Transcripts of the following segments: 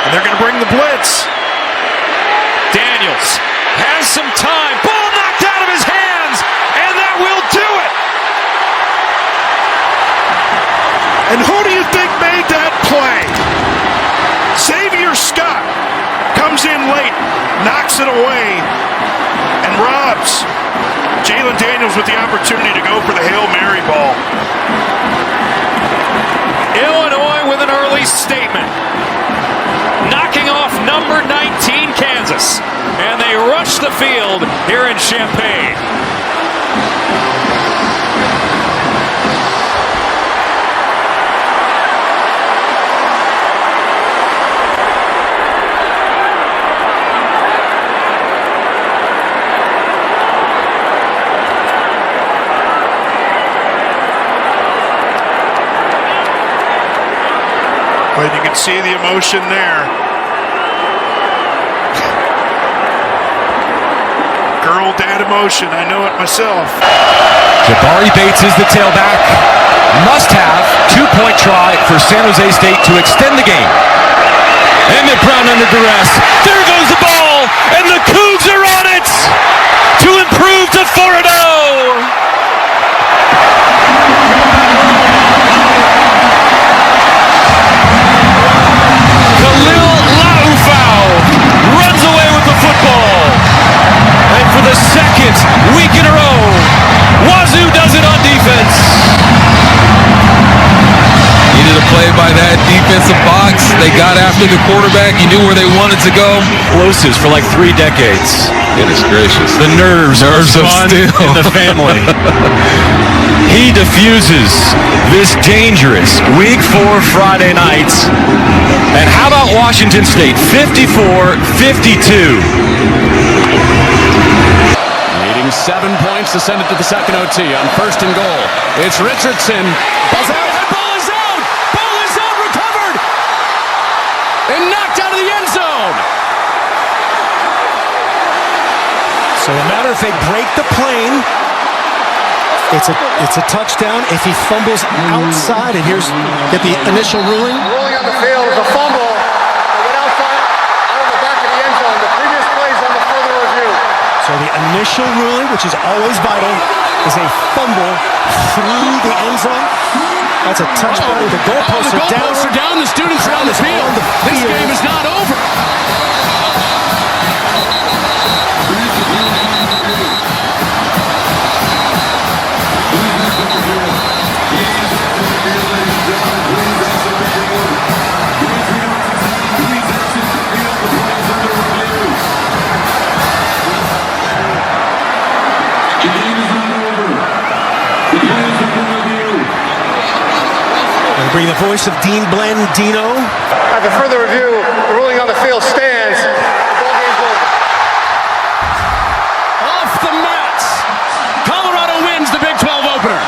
And they're going to bring the blitz. Daniels has some time. Ball knocked out of his hands, and that will do it. And who do you think made that play? Xavier Scott comes in late, knocks it away, and robs Jalen Daniels with the opportunity to go for the Hail Mary ball. Illinois with an early statement, knocking off number 19 Kansas, and they rush the field here in Champaign. But you can see the emotion there. Girl dad emotion, I know it myself. Jabari Bates is the tailback. Must have 2-point try for San Jose State to extend the game. Emmett Brown under duress. There goes the ball, and the Cougs are on it to improve to 4-0. Runs away with the football, and for the second week in a row, Wazoo does it on defense. Needed a play by that defensive box. They got after the quarterback. You knew where they wanted to go. Explosives for like 3 decades. Goodness gracious. The nerves of steel in the family. He diffuses this dangerous Week 4 Friday night. And how about Washington State? 54-52. Needing 7 points to send it to the second OT on 1st and goal. It's Richardson. Ball's out. Ball is out. Ball is out. Recovered. And knocked out of the end zone. So no matter if they break the plane, it's a touchdown. If he fumbles outside, and here's get the initial ruling. Ruling on the field is a fumble. It went outside out of the back of the end zone. The previous plays on the further review. So the initial ruling, which is always vital, is a fumble through the end zone. That's a touchdown. The goalposts are down. The goalposts are down. The students are on the field. This game is not over. Bring the voice of Dean Blandino. After further review, the ruling on the field stands. The ball game's over. Off the mats. Colorado wins the Big 12 opener.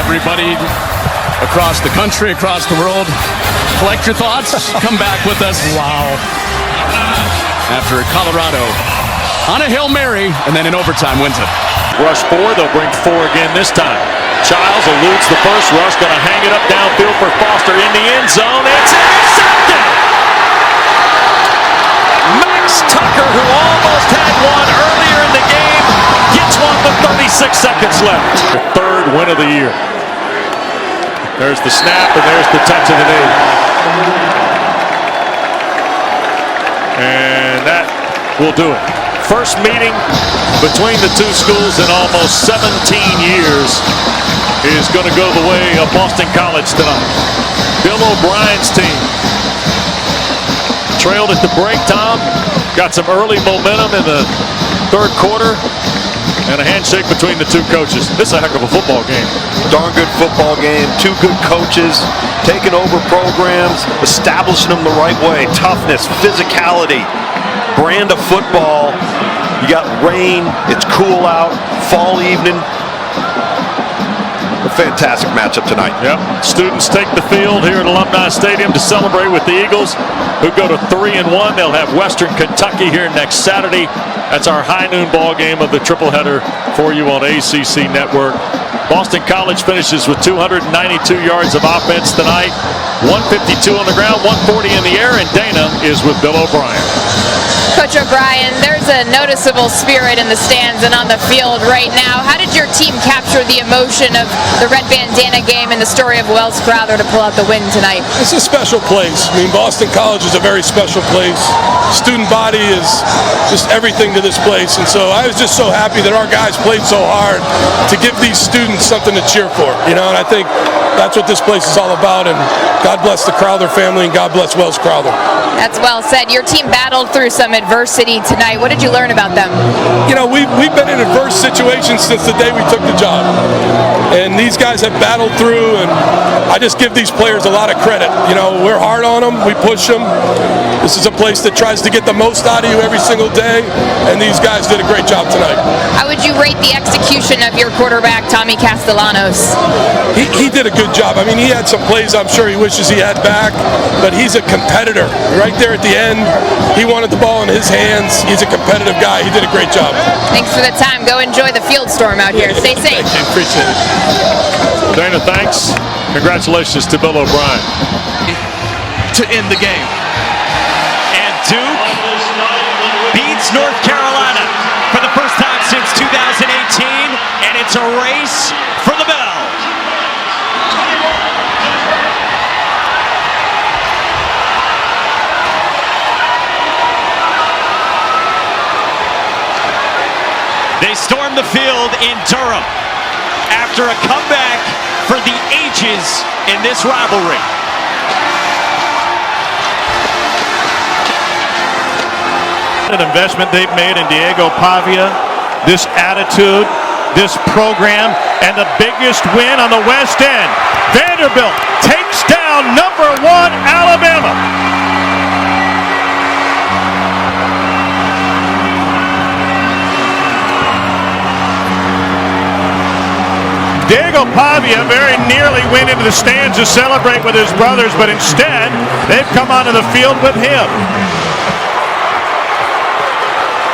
Everybody across the country, across the world, collect your thoughts. Come back with us. Wow. After Colorado on a Hail Mary and then in overtime wins it. Rush 4, they'll bring 4 again this time. Childs eludes the first rush, going to hang it up downfield for Foster in the end zone. It's intercepted! Max Tucker, who almost had one earlier in the game, gets one with 36 seconds left. The 3rd win of the year. There's the snap, and there's the touch of the knee. And that will do it. First meeting between the two schools in almost 17 years is going to go the way of Boston College tonight. Bill O'Brien's team trailed at the break, Tom. Got some early momentum in the 3rd quarter. And a handshake between the two coaches. This is a heck of a football game. Darn good football game. 2 good coaches taking over programs, establishing them the right way. Toughness, physicality. brand of football. You got rain, it's cool out, fall evening. A fantastic matchup tonight. Yep. Students take the field here at Alumni Stadium to celebrate with the Eagles, who go to 3-1. They'll have Western Kentucky here next Saturday. That's our high noon ball game of the triple header for you on ACC Network. Boston College finishes with 292 yards of offense tonight, 152 on the ground, 140 in the air, and Dana is with Bill O'Brien. Coach O'Brien, there's a noticeable spirit in the stands and on the field right now. How did your team capture the emotion of the red bandana game and the story of Wells Crowther to pull out the win tonight? It's a special place. I mean, Boston College is a very special place. Student body is just everything to this place. And so I was just so happy that our guys played so hard to give these students something to cheer for. And I think that's what this place is all about. And God bless the Crowther family and God bless Wells Crowther. That's well said. Your team battled through some adversity tonight. What did you learn about them? We've been in adverse situations since the day we took the job. And these guys have battled through, and I just give these players a lot of credit. We're hard on them. We push them. This is a place that tries to get the most out of you every single day, and these guys did a great job tonight. How would you rate the execution of your quarterback, Tommy Castellanos? He did a good job. I mean, he had some plays I'm sure he wishes he had back, but he's a competitor. Right there at the end, he wanted the ball in his hands. He's a competitive guy. He did a great job. Thanks for the time. Go enjoy the field storm out here. Stay safe. Thank you. Appreciate it. Dana, thanks. Congratulations to Bill O'Brien. To end the game. And Duke beats North Carolina for the first time since 2018, and it's a race for the bell. They storm the field in Durham after a comeback for the ages in this rivalry. An investment they've made in Diego Pavia, this attitude, this program, and the biggest win on the West End. Vanderbilt takes down #1 Alabama. Diego Pavia very nearly went into the stands to celebrate with his brothers, but instead they've come onto the field with him.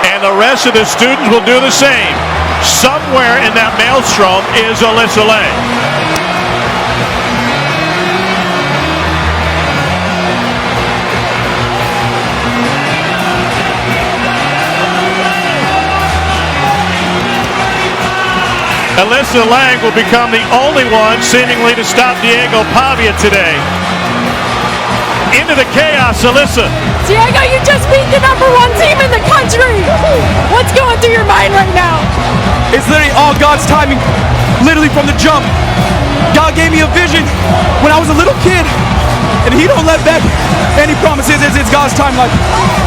And the rest of the students will do the same. Somewhere in that maelstrom is Alyssa Lang. Alyssa Lang will become the only one seemingly to stop Diego Pavia today. Into the chaos, Alyssa. Diego, you just beat the #1 team in the country. What's going through your mind right now? It's literally all God's timing, literally from the jump. God gave me a vision when I was a little kid, and He don't let back any promises. It's God's time. Like,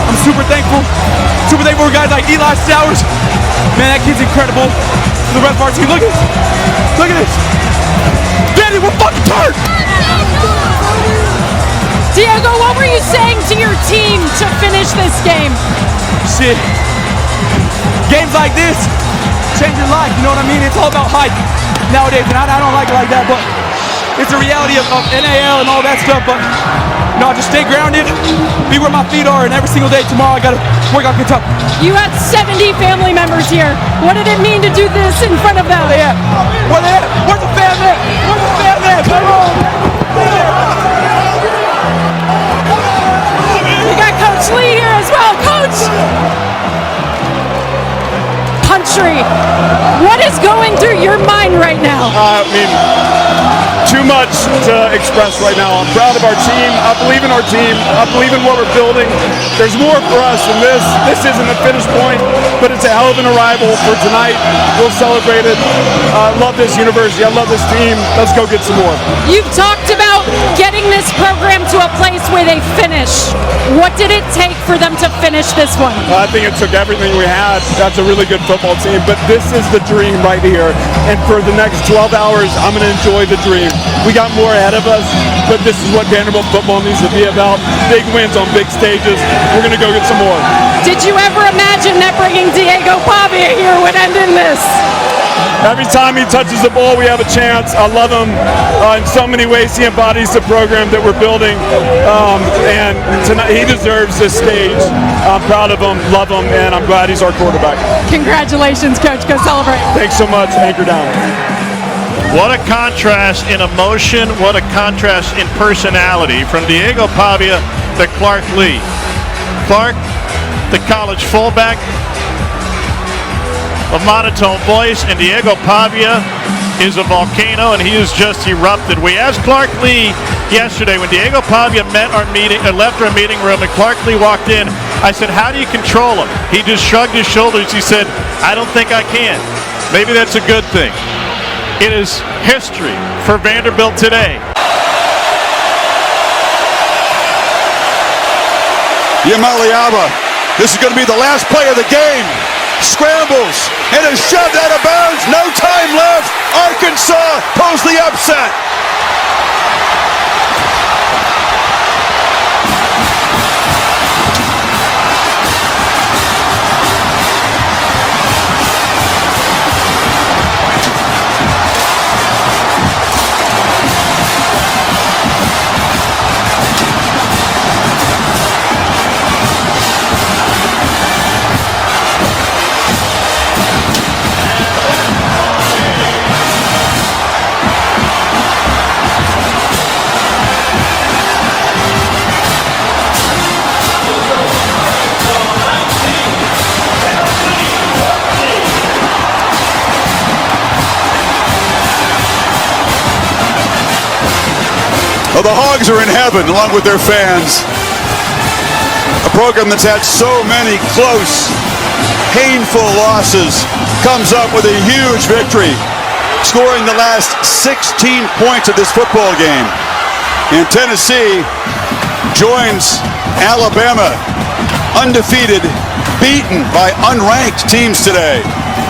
I'm super thankful for guys like Eli Sowers. Man, that kid's incredible. The rest of our team, look at this. Danny, we're fucking tired. Diego, what were you saying to your team to finish this game? Shit. Games like this change your life, you know what I mean? It's all about hype nowadays, and I don't like it like that, but it's the reality of NAL and all that stuff, but just stay grounded, be where my feet are, and every single day tomorrow I gotta work on Kentucky. You had 70 family members here. What did it mean to do this in front of them? Where they at? Where's the fam at? Where's the fam at? Come on! We got Coach Lee here as well. Coach! Country, what is going through your mind right now? Too much to express right now. I'm proud of our team. I believe in our team. I believe in what we're building. There's more for us than this. This isn't a finish point, but it's a hell of an arrival for tonight. We'll celebrate it. I love this university. I love this team. Let's go get some more. You've talked about getting this program to a place where they finish. What did it take for them to finish this one? I think it took everything we had. That's a really good football team, but this is the dream right here. And for the next 12 hours, I'm going to enjoy the dream. We got more ahead of us, but this is what Vanderbilt football needs to be about. Big wins on big stages. We're going to go get some more. Did you ever imagine that bringing Diego Pavia here would end in this? Every time he touches the ball, we have a chance. I love him in so many ways. He embodies the program that we're building, and tonight he deserves this stage. I'm proud of him, love him, and I'm glad he's our quarterback. Congratulations, Coach. Go celebrate. Thanks so much. Anchor down. What a contrast in emotion, what a contrast in personality from Diego Pavia to Clark Lee. Clark, the college fullback, a monotone voice, and Diego Pavia is a volcano, and he has just erupted. We asked Clark Lee yesterday when Diego Pavia left our meeting room and Clark Lee walked in. I said, how do you control him? He just shrugged his shoulders. He said, I don't think I can. Maybe that's a good thing. It is history for Vanderbilt today. Yamaliaba, this is going to be the last play of the game. Scrambles and is shoved out of bounds. No time left. Arkansas pulls the upset. Well, the Hogs are in heaven along with their fans. A program that's had so many close, painful losses comes up with a huge victory, scoring the last 16 points of this football game. And Tennessee joins Alabama, undefeated, beaten by unranked teams today.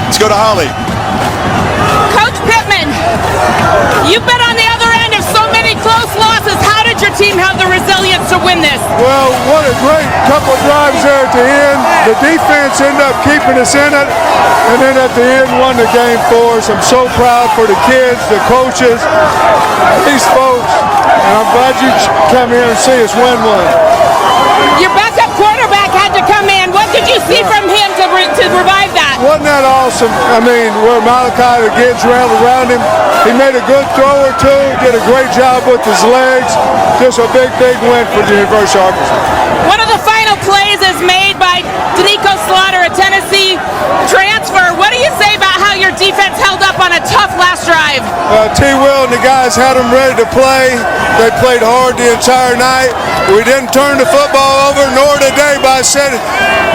Let's go to Holly. Coach Pittman, you've been on the other end of so many close losses. How did your team have the resilience to win this? Well, what a great couple of drives there at the end. The defense ended up keeping us in it, and then at the end won the game for us. I'm so proud for the kids, the coaches, these folks, and I'm glad you come here and see us win one. Your backup quarterback had to come in. What did you see from him to revive that? Wasn't that awesome? I mean, where Malachi, the kids ran around him, he made a good throw or two, did a great job with his legs. Just a big, big win for the University of Arkansas. One of the final plays is made by Danico Slaughter, a Tennessee transfer. What do you say about how your defense held up on a tough last drive? T. Will and the guys had them ready to play. They played hard the entire night. We didn't turn the football over, nor did they. But I said,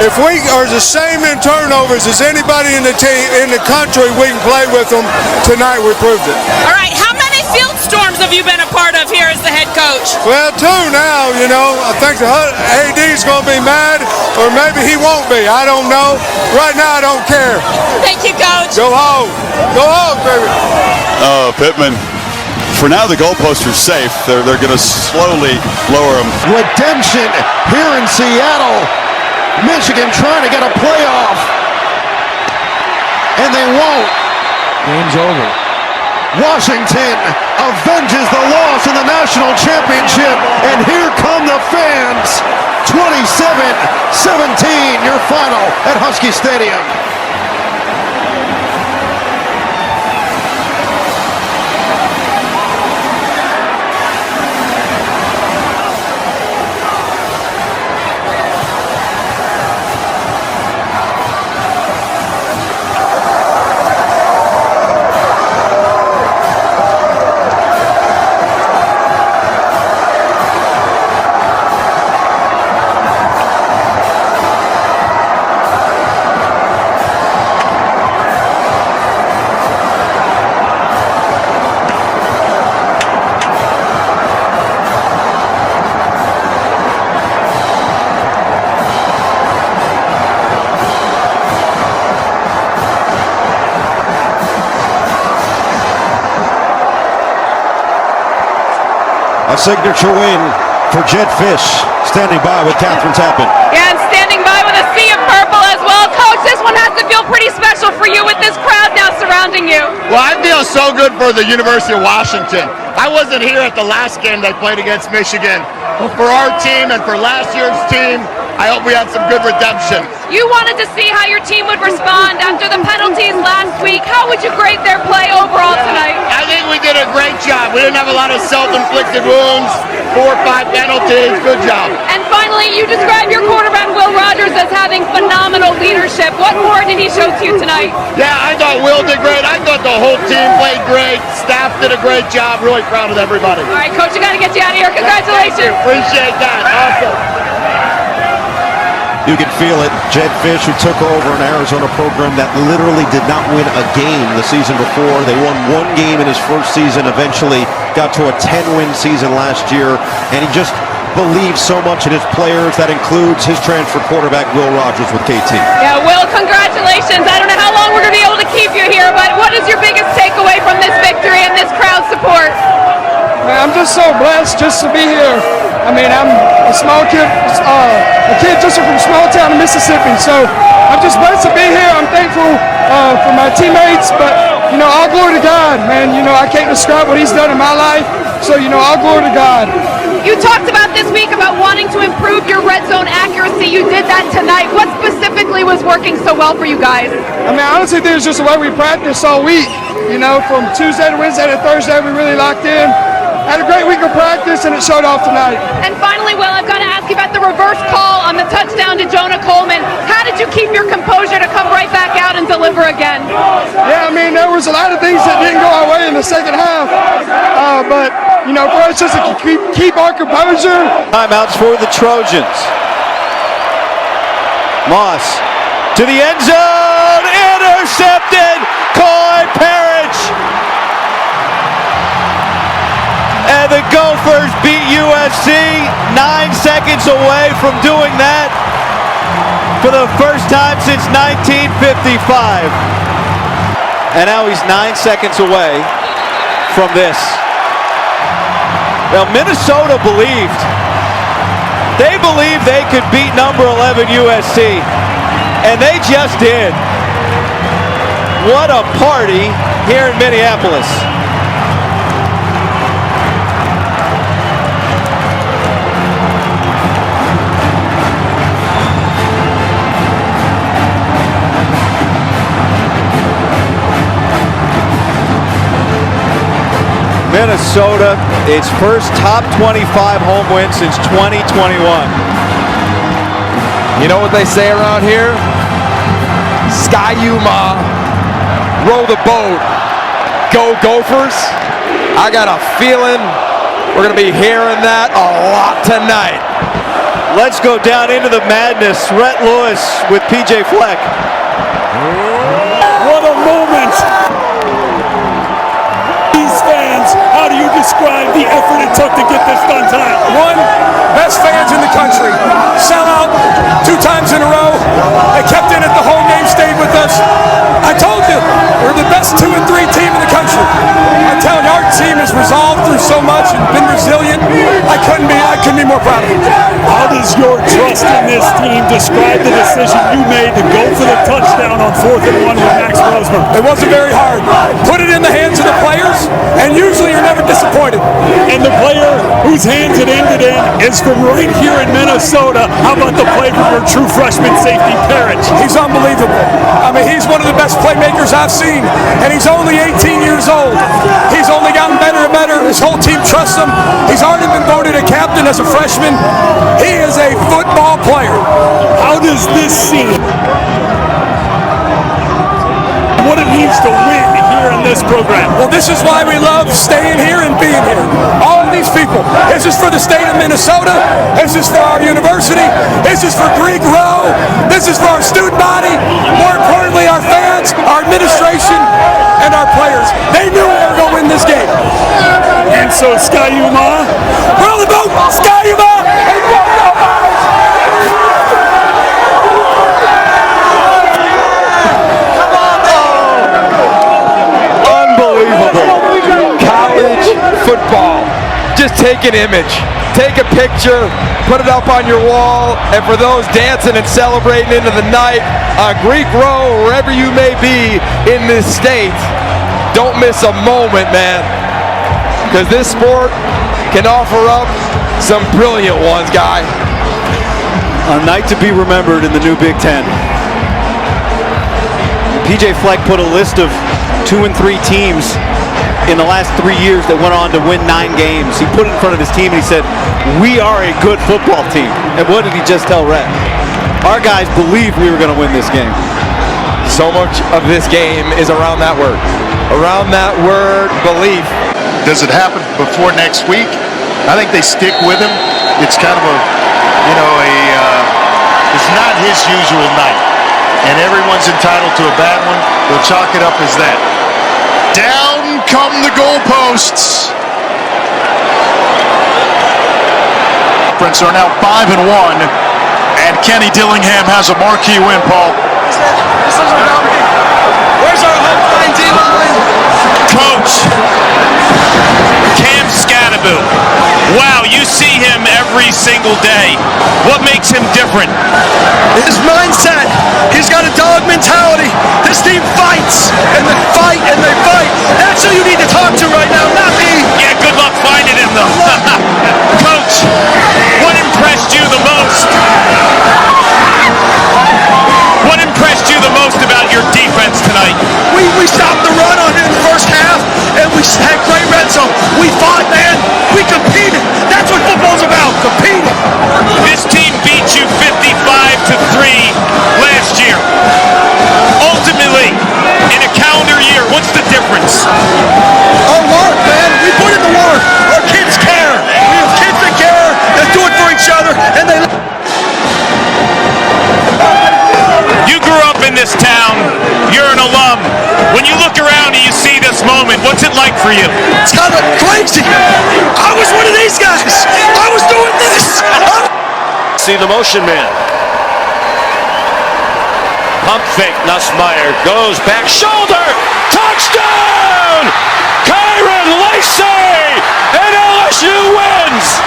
if we are the same in turnovers as anybody in the team in the country, we can play with them. Tonight we proved it. All right, how many field storms have you been a part of here as the head coach? Well, 2 now, you know. I think the AD's going to be mad, or maybe he won't be. I don't know. Right now, I don't care. Thank you, Coach. Go home. Go home, baby. Oh, Pittman. For now, the goalposts are safe. They're going to slowly lower them. Redemption here in Seattle. Michigan trying to get a playoff. And they won't. Game's over. Washington avenges the loss in the national championship. And here come the fans. 27-17, your final at Husky Stadium. A signature win for Jed Fish, standing by with Catherine Tappan. Yeah, I'm standing by with a sea of for you with this crowd now surrounding you? Well, I feel so good for the University of Washington. I wasn't here at the last game they played against Michigan. But for our team and for last year's team, I hope we had some good redemption. You wanted to see how your team would respond after the penalties last week. How would you grade their play overall tonight? I think we did a great job. We didn't have a lot of self-inflicted wounds, 4 or 5 penalties. Good job. And finally, you describe your quarterback, Will Rogers, as having phenomenal leadership. What more did he show to you tonight? Yeah, I thought Will did great. I thought the whole team played great. Staff did a great job. Really proud of everybody. All right, Coach, I got to get you out of here. Congratulations. Appreciate that. Awesome. You can feel it. Jed Fish, who took over an Arizona program that literally did not win a game the season before. They won 1 game in his first season, eventually got to a 10-win season last year, and he just believes so much in his players. That includes his transfer quarterback, Will Rogers, with KT. Yeah, Will, congratulations. I don't know how long we're going to be able to keep you here, but what is your biggest takeaway from this victory and this crowd support? Man, I'm just so blessed just to be here. I mean, I'm a small kid, a kid just from a small town in Mississippi. So I'm just blessed to be here. I'm thankful for my teammates, but, all glory to God, man. I can't describe what he's done in my life. So, all glory to God. You talked about this week about wanting to improve your red zone accuracy. You did that tonight. What specifically was working so well for you guys? I mean, honestly, there's just the way we practiced all week. From Tuesday to Wednesday to Thursday, we really locked in. Had a great week of practice, and it showed off tonight. And finally, Will, I've got to ask you about the reverse call on the touchdown to Jonah Coleman. How did you keep your composure to come right back out and deliver again? Yeah, I mean, there was a lot of things that didn't go our way in the second half. But, for us just to keep our composure. Timeouts for the Trojans. Moss to the end zone. Intercepted. Coy Parrish. And the Gophers beat USC 9 seconds away from doing that for the first time since 1955. And now he's 9 seconds away from this. Now Minnesota believed. They believed they could beat number 11 USC. And they just did. What a party here in Minneapolis. Minnesota, its first top 25 home win since 2021. You know what they say around here? Sky Yuma, row the boat, go Gophers. I got a feeling we're going to be hearing that a lot tonight. Let's go down into the madness. Rhett Lewis with PJ Fleck. What a moment! These fans, how do you describe the effort it took to get this done tonight? One, best fans in the country. Sell out 2 times in a row. They kept in it the whole game, stayed with us. I told you, we're the best 2 and 3 team in the country. I'm telling you, our team has resolved through so much and been resilient. I couldn't be more proud of it. How does your trust in this team describe the decision you made to go for the touchdown on 4th and 1 with Max Brosmer? It wasn't very hard. Put it in the hands of the players, and usually you're never disappointed. And the player whose hands it ended in is from right here in Minnesota. How about the play from your true freshman safety, Parrish? He's unbelievable. I mean, he's one of the best playmakers I've seen, and he's only 18 years old. He's only gotten better and better. His whole team trusts him. He's already been voted a captain as a freshman. He is a football player. How does this seem? What it means to win here in this program. Well, this is why we love staying here and being here. All of these people. This is for the state of Minnesota. This is for our university. This is for Greek Row. This is for our student body. More importantly, our fans, our administration, and our players. They knew they were going to win this game. And so, Sky Yuma. We're on the boat. Sky Yuma. And go, go, Unbelievable. College football. just take an image. Take a picture, put it up on your wall, and for those dancing and celebrating into the night on Greek Row, wherever you may be in this state, don't miss a moment, man. Because this sport can offer up some brilliant ones, guy. A night to be remembered in the new Big Ten. PJ Fleck put a list of 2 and 3 teams in the last 3 years that went on to win 9 games. He put it in front of his team and he said, we are a good football team. And what did he just tell Red? Our guys believed we were going to win this game. So much of this game is around that word. Around that word, belief. Does it happen before next week? I think they stick with him. It's kind of a, it's not his usual night. And everyone's entitled to a bad one. They'll chalk it up as that. Down come the goalposts. Prince are now 5-1, and Kenny Dillingham has a marquee win, Paul. Where's our home line, D-line? Coach Cam Scatterboot. Wow, you see him every single day. What makes him different? His mindset. He's got a dog mentality. This team fights, and they fight, and they fight. That's who you need to talk to right now, not me. Yeah, good luck finding him, though. Coach, what impressed you the most? What impressed you the most about your defense tonight? We stopped the run on in the first half, and we had great red zone. We fought, man. We competed. That's what football's about, competing. This team beat you 55-3 last year. Ultimately, in a calendar year, what's the difference? Our work, man. We put in the work. Our kids care. We have kids that care, that do it for each other, and they... You grew up in this town. You're an alum. When you look around and you see this moment, what's it like for you? It's kind of crazy. I was one of these guys. I was doing this. See the motion man. Pump fake, Nussmeier goes back shoulder. Touchdown! Kyron Lacey! And LSU wins!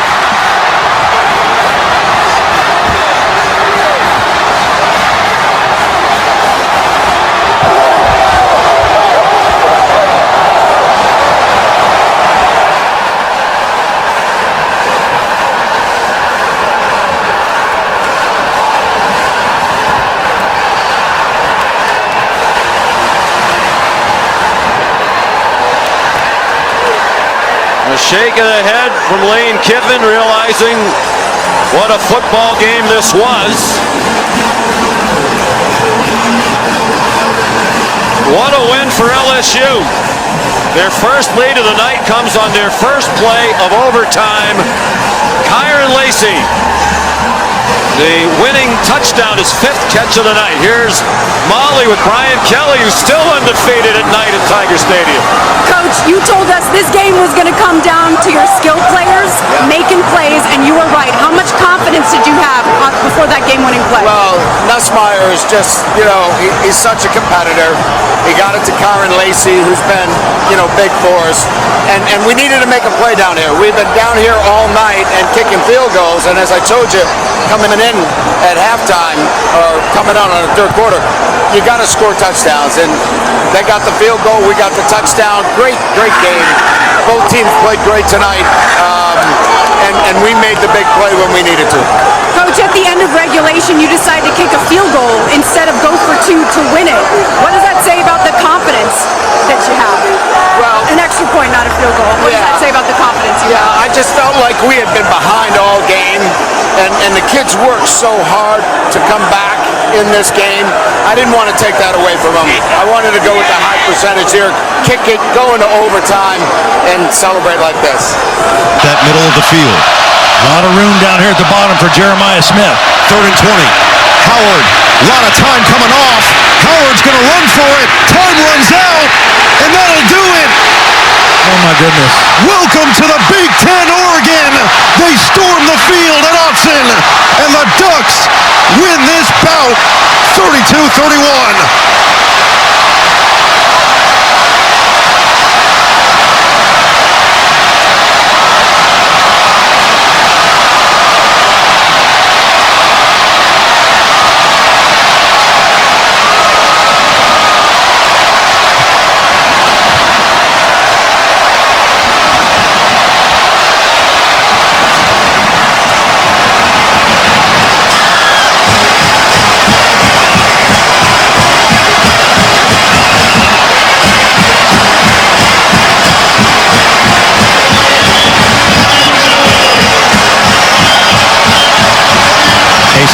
A shake of the head from Lane Kiffin, realizing what a football game this was. What a win for LSU. Their first lead of the night comes on their first play of overtime. Kyron Lacey, the winning touchdown, his 5th catch of the night. Here's Molly with Brian Kelly, who's still undefeated at night at Tiger Stadium. Coach, you told us this game was going to come down to your skilled players making plays, and you were right. How much confidence did you have before that game-winning play? Well, Nussmeier is just, he's such a competitor. He got it to Kyron Lacey, who's been, big for us. And we needed to make a play down here. We've been down here all night and kicking field goals, and as I told you, coming in at halftime, or coming out on the third quarter, you got to score touchdowns. And they got the field goal, we got the touchdown. Great game. Both teams played great tonight, and we made the big play when we needed to. Coach, at the end of regulation, you decided to kick a field goal instead of go for 2 to win it. What does that say about the confidence that you have? Well, an extra point, not a field goal. What does that say about the confidence you have? I just felt like we had been behind all game, and the kids worked so hard to come back in this game. I didn't want to take that away from them. I wanted to go with the high percentage here, kick it, go into overtime, and celebrate like this. That middle of the field. A lot of room down here at the bottom for Jeremiah Smith. 3rd and 20. Howard, a lot of time coming off. Howard's going to run for it. Time runs out, and that'll do it. Oh, my goodness. Welcome to the Big Ten, Oregon. They storm the field at Autzen, and the Ducks win this bout 32-31.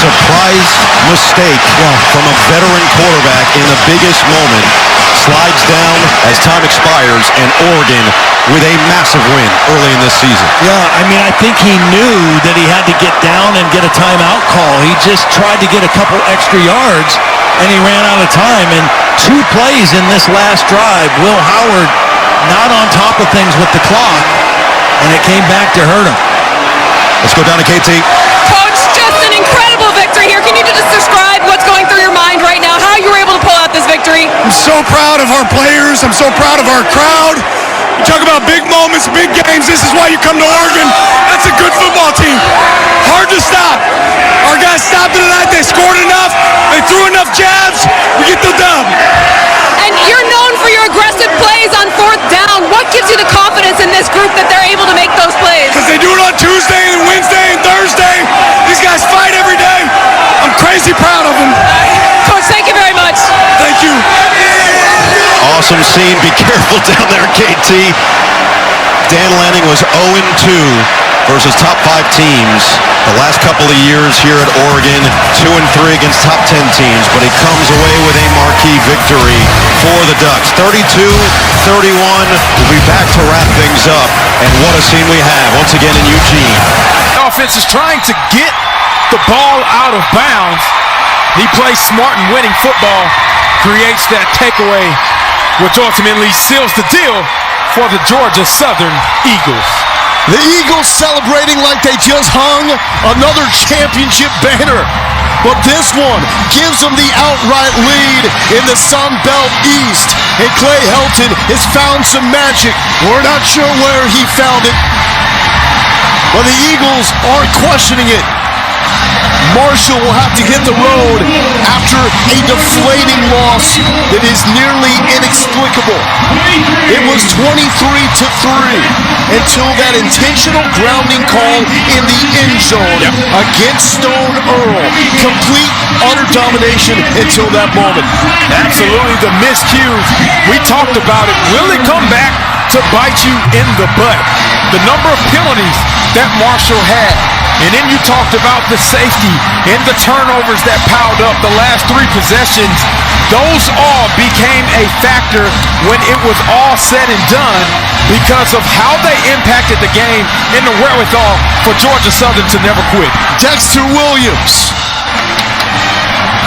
surprise mistake from a veteran quarterback in the biggest moment. Slides down as time expires, and Oregon with a massive win early in this season. Yeah, I mean, I think he knew that he had to get down and get a timeout call. He just tried to get a couple extra yards, and he ran out of time. And 2 plays in this last drive, Will Howard not on top of things with the clock, and it came back to hurt him. Let's go down to KT. Coach, just an incredible victory here. Can you just describe what's going through your mind right now, how you were able to pull out this victory? I'm so proud of our players. I'm so proud of our crowd. You talk about big moments, big games. This is why you come to Oregon. That's a good football team. Hard to stop. Our guys stopped it tonight. They scored enough. They threw enough jabs. We get the dub. And you're known for your aggressive plays on 4th down. What gives you the confidence in this group that they're able to make those plays? Because they do it on Tuesday and Wednesday and Thursday. These guys fight every day. I'm crazy proud of them. Coach, thank you very much. Thank you. Awesome scene. Be careful down there, KT. Dan Lanning was 0-2 versus top 5 teams the last couple of years here at Oregon. 2-3 against top 10 teams, but he comes away with a marquee victory for the Ducks. 32-31. We'll be back to wrap things up. And what a scene we have once again in Eugene. The offense is trying to get the ball out of bounds. He plays smart and winning football, creates that takeaway, which ultimately seals the deal for the Georgia Southern Eagles. The Eagles celebrating like they just hung another championship banner. But this one gives them the outright lead in the Sun Belt East. And Clay Helton has found some magic. We're not sure where he found it, but the Eagles aren't questioning it. Marshall will have to hit the road after a deflating loss that is nearly inexplicable. It was 23-3 until that intentional grounding call in the end zone against Stone Earl. Complete, utter domination until that moment. Absolutely, the miscues. We talked about it. Will it come back to bite you in the butt? The number of penalties that Marshall had. And then you talked about the safety and the turnovers that piled up the last 3 possessions. Those all became a factor when it was all said and done because of how they impacted the game and the wherewithal for Georgia Southern to never quit. Dexter Williams,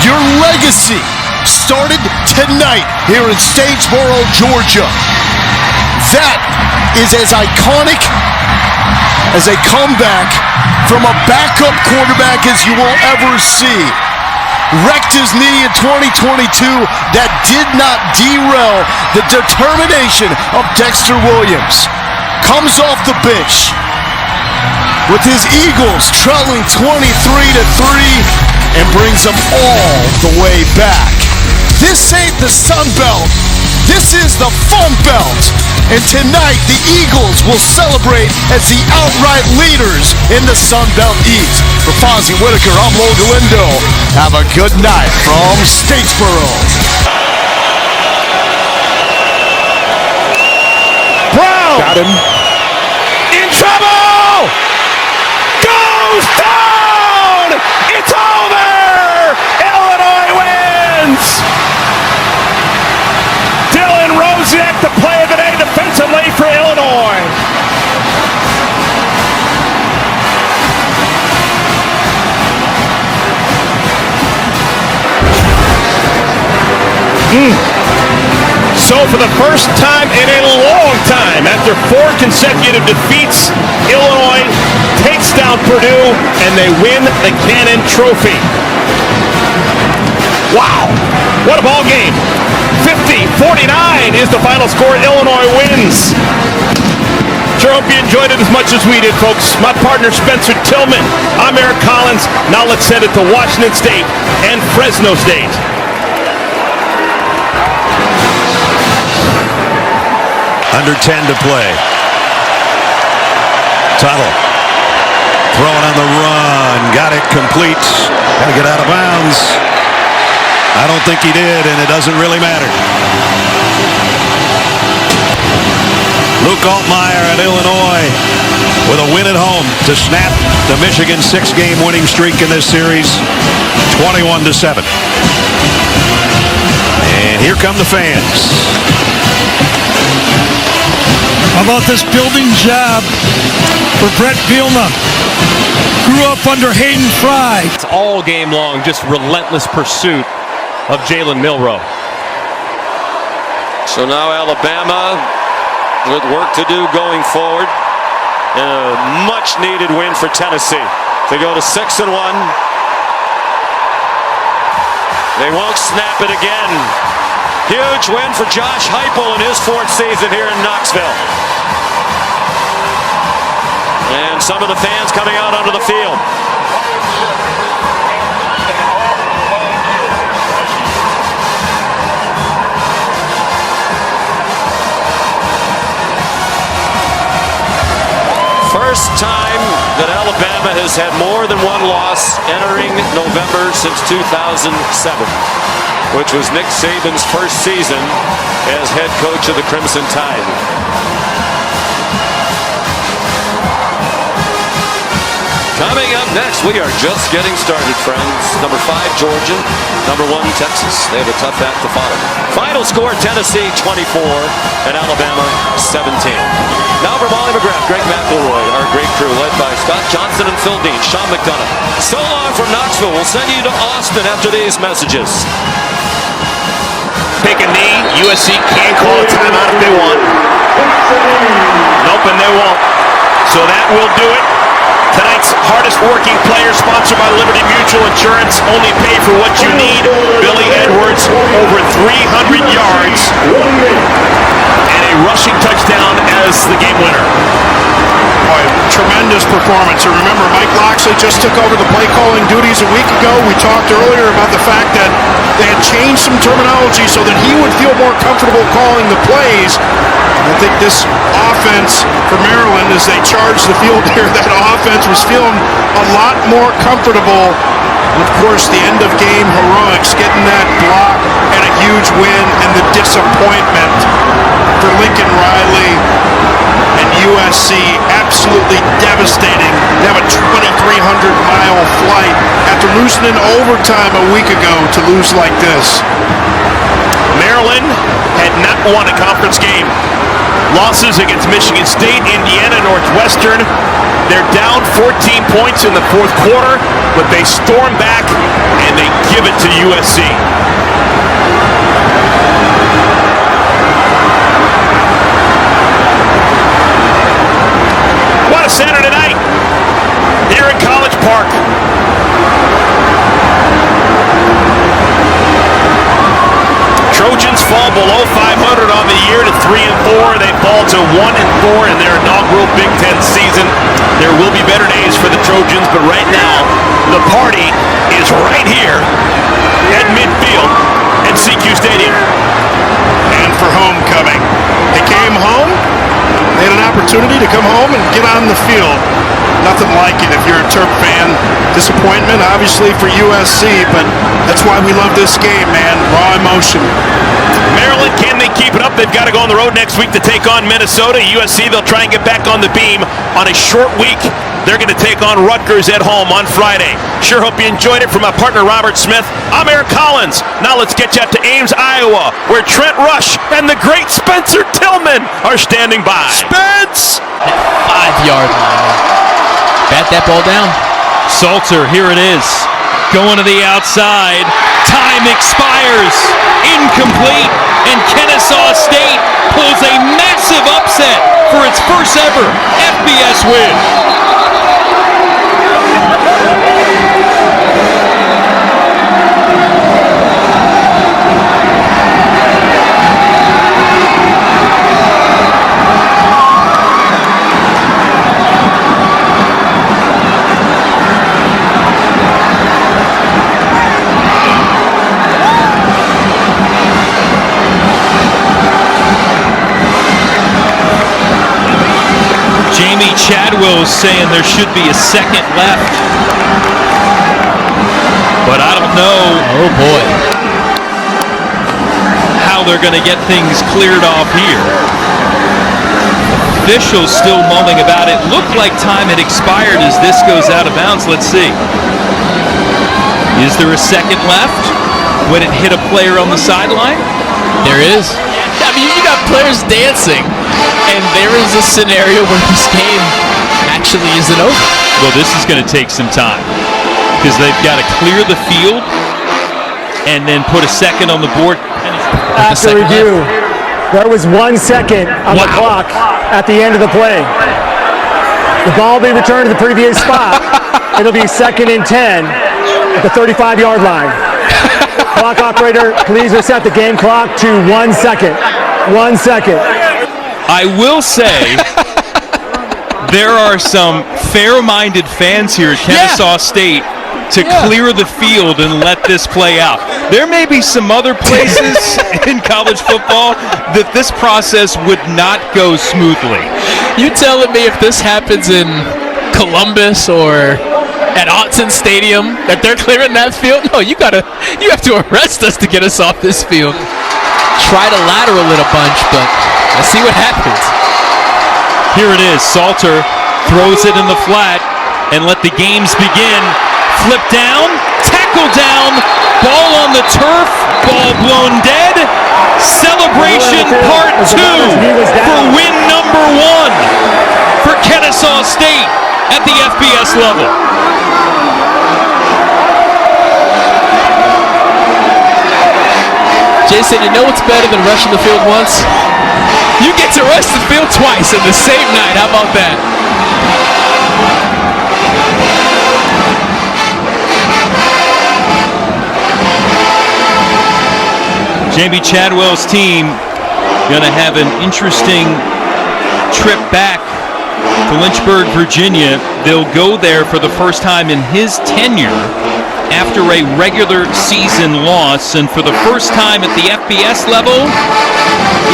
your legacy started tonight here in Statesboro, Georgia. That is as iconic as a comeback from a backup quarterback as you will ever see. Wrecked his knee in 2022. That did not derail the determination of Dexter Williams. Comes off the bench with his Eagles trailing 23-3 and brings them all the way back. This ain't the Sun Belt. This is the Fun Belt. And tonight, the Eagles will celebrate as the outright leaders in the Sun Belt East. For Fonzie Whitaker, I'm Lo Galindo. Have a good night from Statesboro. Brown! Got him. In trouble! Goes down! It's over! Illinois wins! Dylan Rosiak, the play of the day defensively for Illinois. So for the first time in a long time, after 4 consecutive defeats, Illinois takes down Purdue and they win the Cannon Trophy. Wow, what a ball game. 50-49 is the final score. Illinois wins. Sure hope you enjoyed it as much as we did, folks. My partner, Spencer Tillman. I'm Eric Collins. Now let's send it to Washington State and Fresno State. Under 10 to play. Tuttle throwing on the run. Got it complete. Got to get out of bounds. I don't think he did, and it doesn't really matter. Luke Altmaier at Illinois with a win at home to snap the Michigan 6-game winning streak in this series, 21-7. And here come the fans. How about this building job for Brett Bielema? Grew up under Hayden Fry. It's all game long, just relentless pursuit of Jalen Milroe. So now Alabama with work to do going forward. And a much-needed win for Tennessee to go to 6-1. They won't snap it again. Huge win for Josh Heupel in his 4th season here in Knoxville. And some of the fans coming out onto the field. First time that Alabama has had more than one loss entering November since 2007, which was Nick Saban's first season as head coach of the Crimson Tide. Coming up next, we are just getting started, friends. Number 5, Georgia. Number 1, Texas. They have a tough act to follow. Final score, Tennessee 24 and Alabama 17. Now for Molly McGrath, Greg McElroy, our great crew, led by Scott Johnson and Phil Dean, Sean McDonough. So long from Knoxville. We'll send you to Austin after these messages. Take a knee. USC can call a timeout if they want. Nope, and they won't. So that will do it. Tonight's hardest working player, sponsored by Liberty Mutual Insurance. Only pay for what you need. Billy Edwards, over 300 yards and a rushing touchdown as the game winner. Boy, tremendous performance. And remember, Mike Loxley just took over the play calling duties a week ago. We talked earlier about the fact that they had changed some terminology so that he would feel more comfortable calling the plays. I think this offense for Maryland, as they charged the field here, that offense was feeling a lot more comfortable. And of course, the end of game heroics, getting that block and a huge win, and the disappointment for Lincoln Riley and USC, absolutely devastating. They have a 2,300-mile flight after losing in overtime a week ago to lose like this. Maryland had not won a conference game. Losses against Michigan State, Indiana, Northwestern. They're down 14 points in the 4th quarter, but they storm back and they give it to USC. What a Saturday night here in College Park. Trojans fall below 500 on the year to 3-4. They fall to 1-4 in their inaugural Big Ten season. There will be better days for the Trojans, but right now the party is right here at midfield at CQ Stadium. And for homecoming, they came home. They had an opportunity to come home and get on the field. Nothing like it if you're a Terp fan. Disappointment, obviously, for USC, but that's why we love this game, man. Raw emotion. Maryland, can they keep it up? They've got to go on the road next week to take on Minnesota. USC, they'll try and get back on the beam on a short week. They're going to take on Rutgers at home on Friday. Sure hope you enjoyed it. From my partner, Robert Smith, I'm Eric Collins. Now let's get you out to Ames, Iowa, where Trent Rush and the great Spencer Tillman are standing by. Spence! 5-yard line. Bat that ball down. Salter, here it is. Going to the outside. Time expires. Incomplete. And Kennesaw State pulls a massive upset for its first ever FBS win. Jamie Chadwell is saying there should be a second left. But I don't know. Oh boy. How they're going to get things cleared off here. officials still mulling about it. Looked like time had expired as this goes out of bounds. Let's see. Is there a second left when it hit a player on the sideline? There is. I mean, you got players dancing, and there is a scenario where this game actually isn't over. Well, this is going to take some time because they've got to clear the field and then put a second on the board. After review, there was 1 second on the clock at the end of the play. The ball will be returned to the previous spot. It'll be 2nd and 10 at the 35-yard line. Clock operator, please reset the game clock to 1 second. 1 second. I will say there are some fair-minded fans here at Kennesaw State to clear the field and let this play out. There may be some other places in college football that this process would not go smoothly. You telling me if this happens in Columbus or at Autzen Stadium that they're clearing that field? No, you have to arrest us to get us off this field. Try to lateral it a bunch, but let's see what happens. Here it is. Salter throws it in the flat and let the games begin. Flip down, tackle down, ball on the turf, ball blown dead. Celebration part 2 for win number 1 for Kennesaw State at the FBS level. Jason, you know what's better than rushing the field once? You get to rush the field twice in the same night. How about that? Jamie Chadwell's team going to have an interesting trip back to Lynchburg, Virginia. They'll go there for the first time in his tenure after a regular season loss, and for the first time at the FBS level,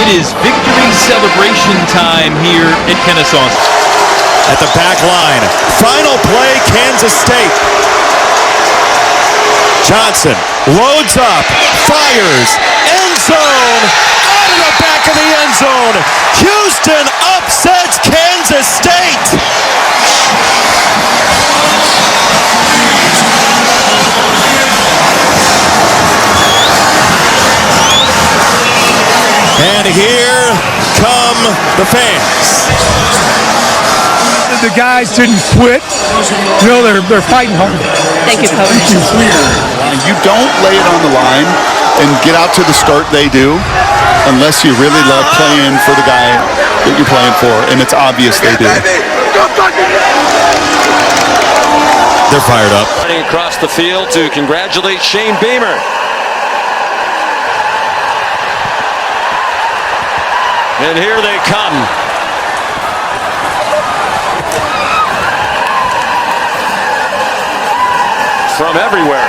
it is victory celebration time here at Kennesaw. At the back line, final play, Kansas State. Johnson loads up, fires, end zone, out of the back of the end zone. Houston upsets Kansas State. And here come the fans. The guys didn't quit. You know, they're fighting hard. Thank you, Coach. You don't lay it on the line and get out to the start they do unless you really love playing for the guy that you're playing for, and it's obvious they do. They're fired up. Running across the field to congratulate Shane Beamer. And here they come. From everywhere.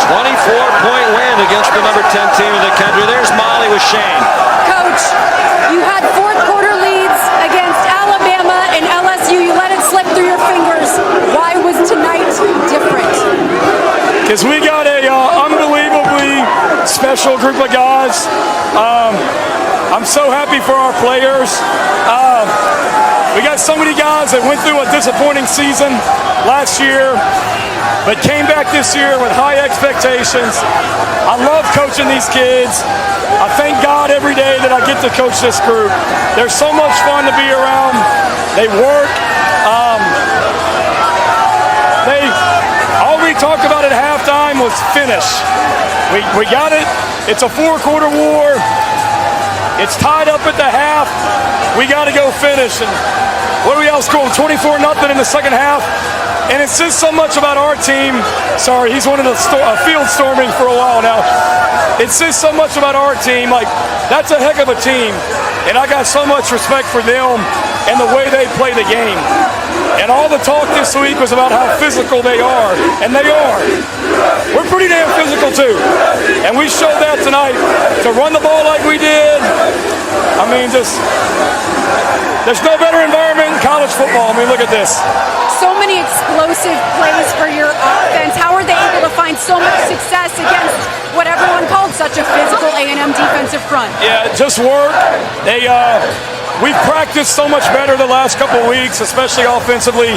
24-point win against the number 10 team in the country. There's Molly with Shane. Coach, you had fourth quarter leads against Alabama and LSU. You let it slip through your fingers. Why was tonight different? Because we got a unbelievably special group of guys. I'm so happy for our players. We got so many guys that went through a disappointing season last year, but came back this year with high expectations. I love coaching these kids. I thank God every day that I get to coach this group. They're so much fun to be around. They work. All we talked about at halftime was finish. We got it. It's a four-quarter war. It's tied up at the half. We got to go finish. And what do we outscored? 24-0 in the second half. And it says so much about our team. Sorry, he's wanted a field storming for a while now. It says so much about our team. Like, that's a heck of a team. And I got so much respect for them and the way they play the game. And all the talk this week was about how physical they are. And they are. We're pretty damn physical too. And we showed that tonight. To run the ball like we did. I mean, just, there's no better environment in college football. I mean, look at this. So many explosive plays for your offense. How are they able to to find so much success against what everyone called such a physical A&M defensive front? Yeah, just work. We've practiced so much better the last couple of weeks, especially offensively.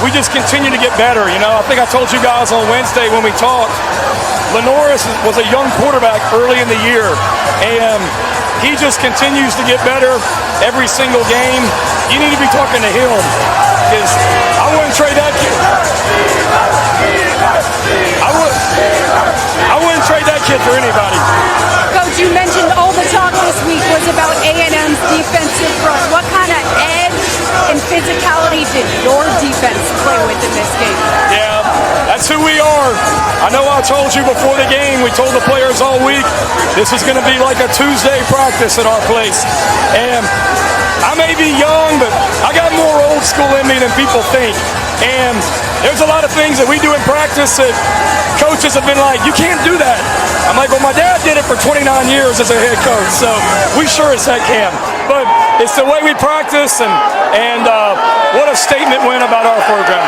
We just continue to get better. I think I told you guys on Wednesday when we talked, Lenoris was a young quarterback early in the year, and he just continues to get better every single game. You need to be talking to him, because I wouldn't trade that kid. I wouldn't trade that kid for anybody. Coach, you mentioned all the talk this week was about A&M's defensive front. What kind of edge and physicality did your defense play with in this game? Yeah, that's who we are. I know I told you before the game, we told the players all week, this is going to be like a Tuesday practice at our place. And I may be young, but I got more old school in me than people think. And there's a lot of things that we do in practice that coaches have been like, you can't do that. I'm like, well, my dad did it for 29 years as a head coach, so we sure as heck can. But it's the way we practice, and what a statement win about our program.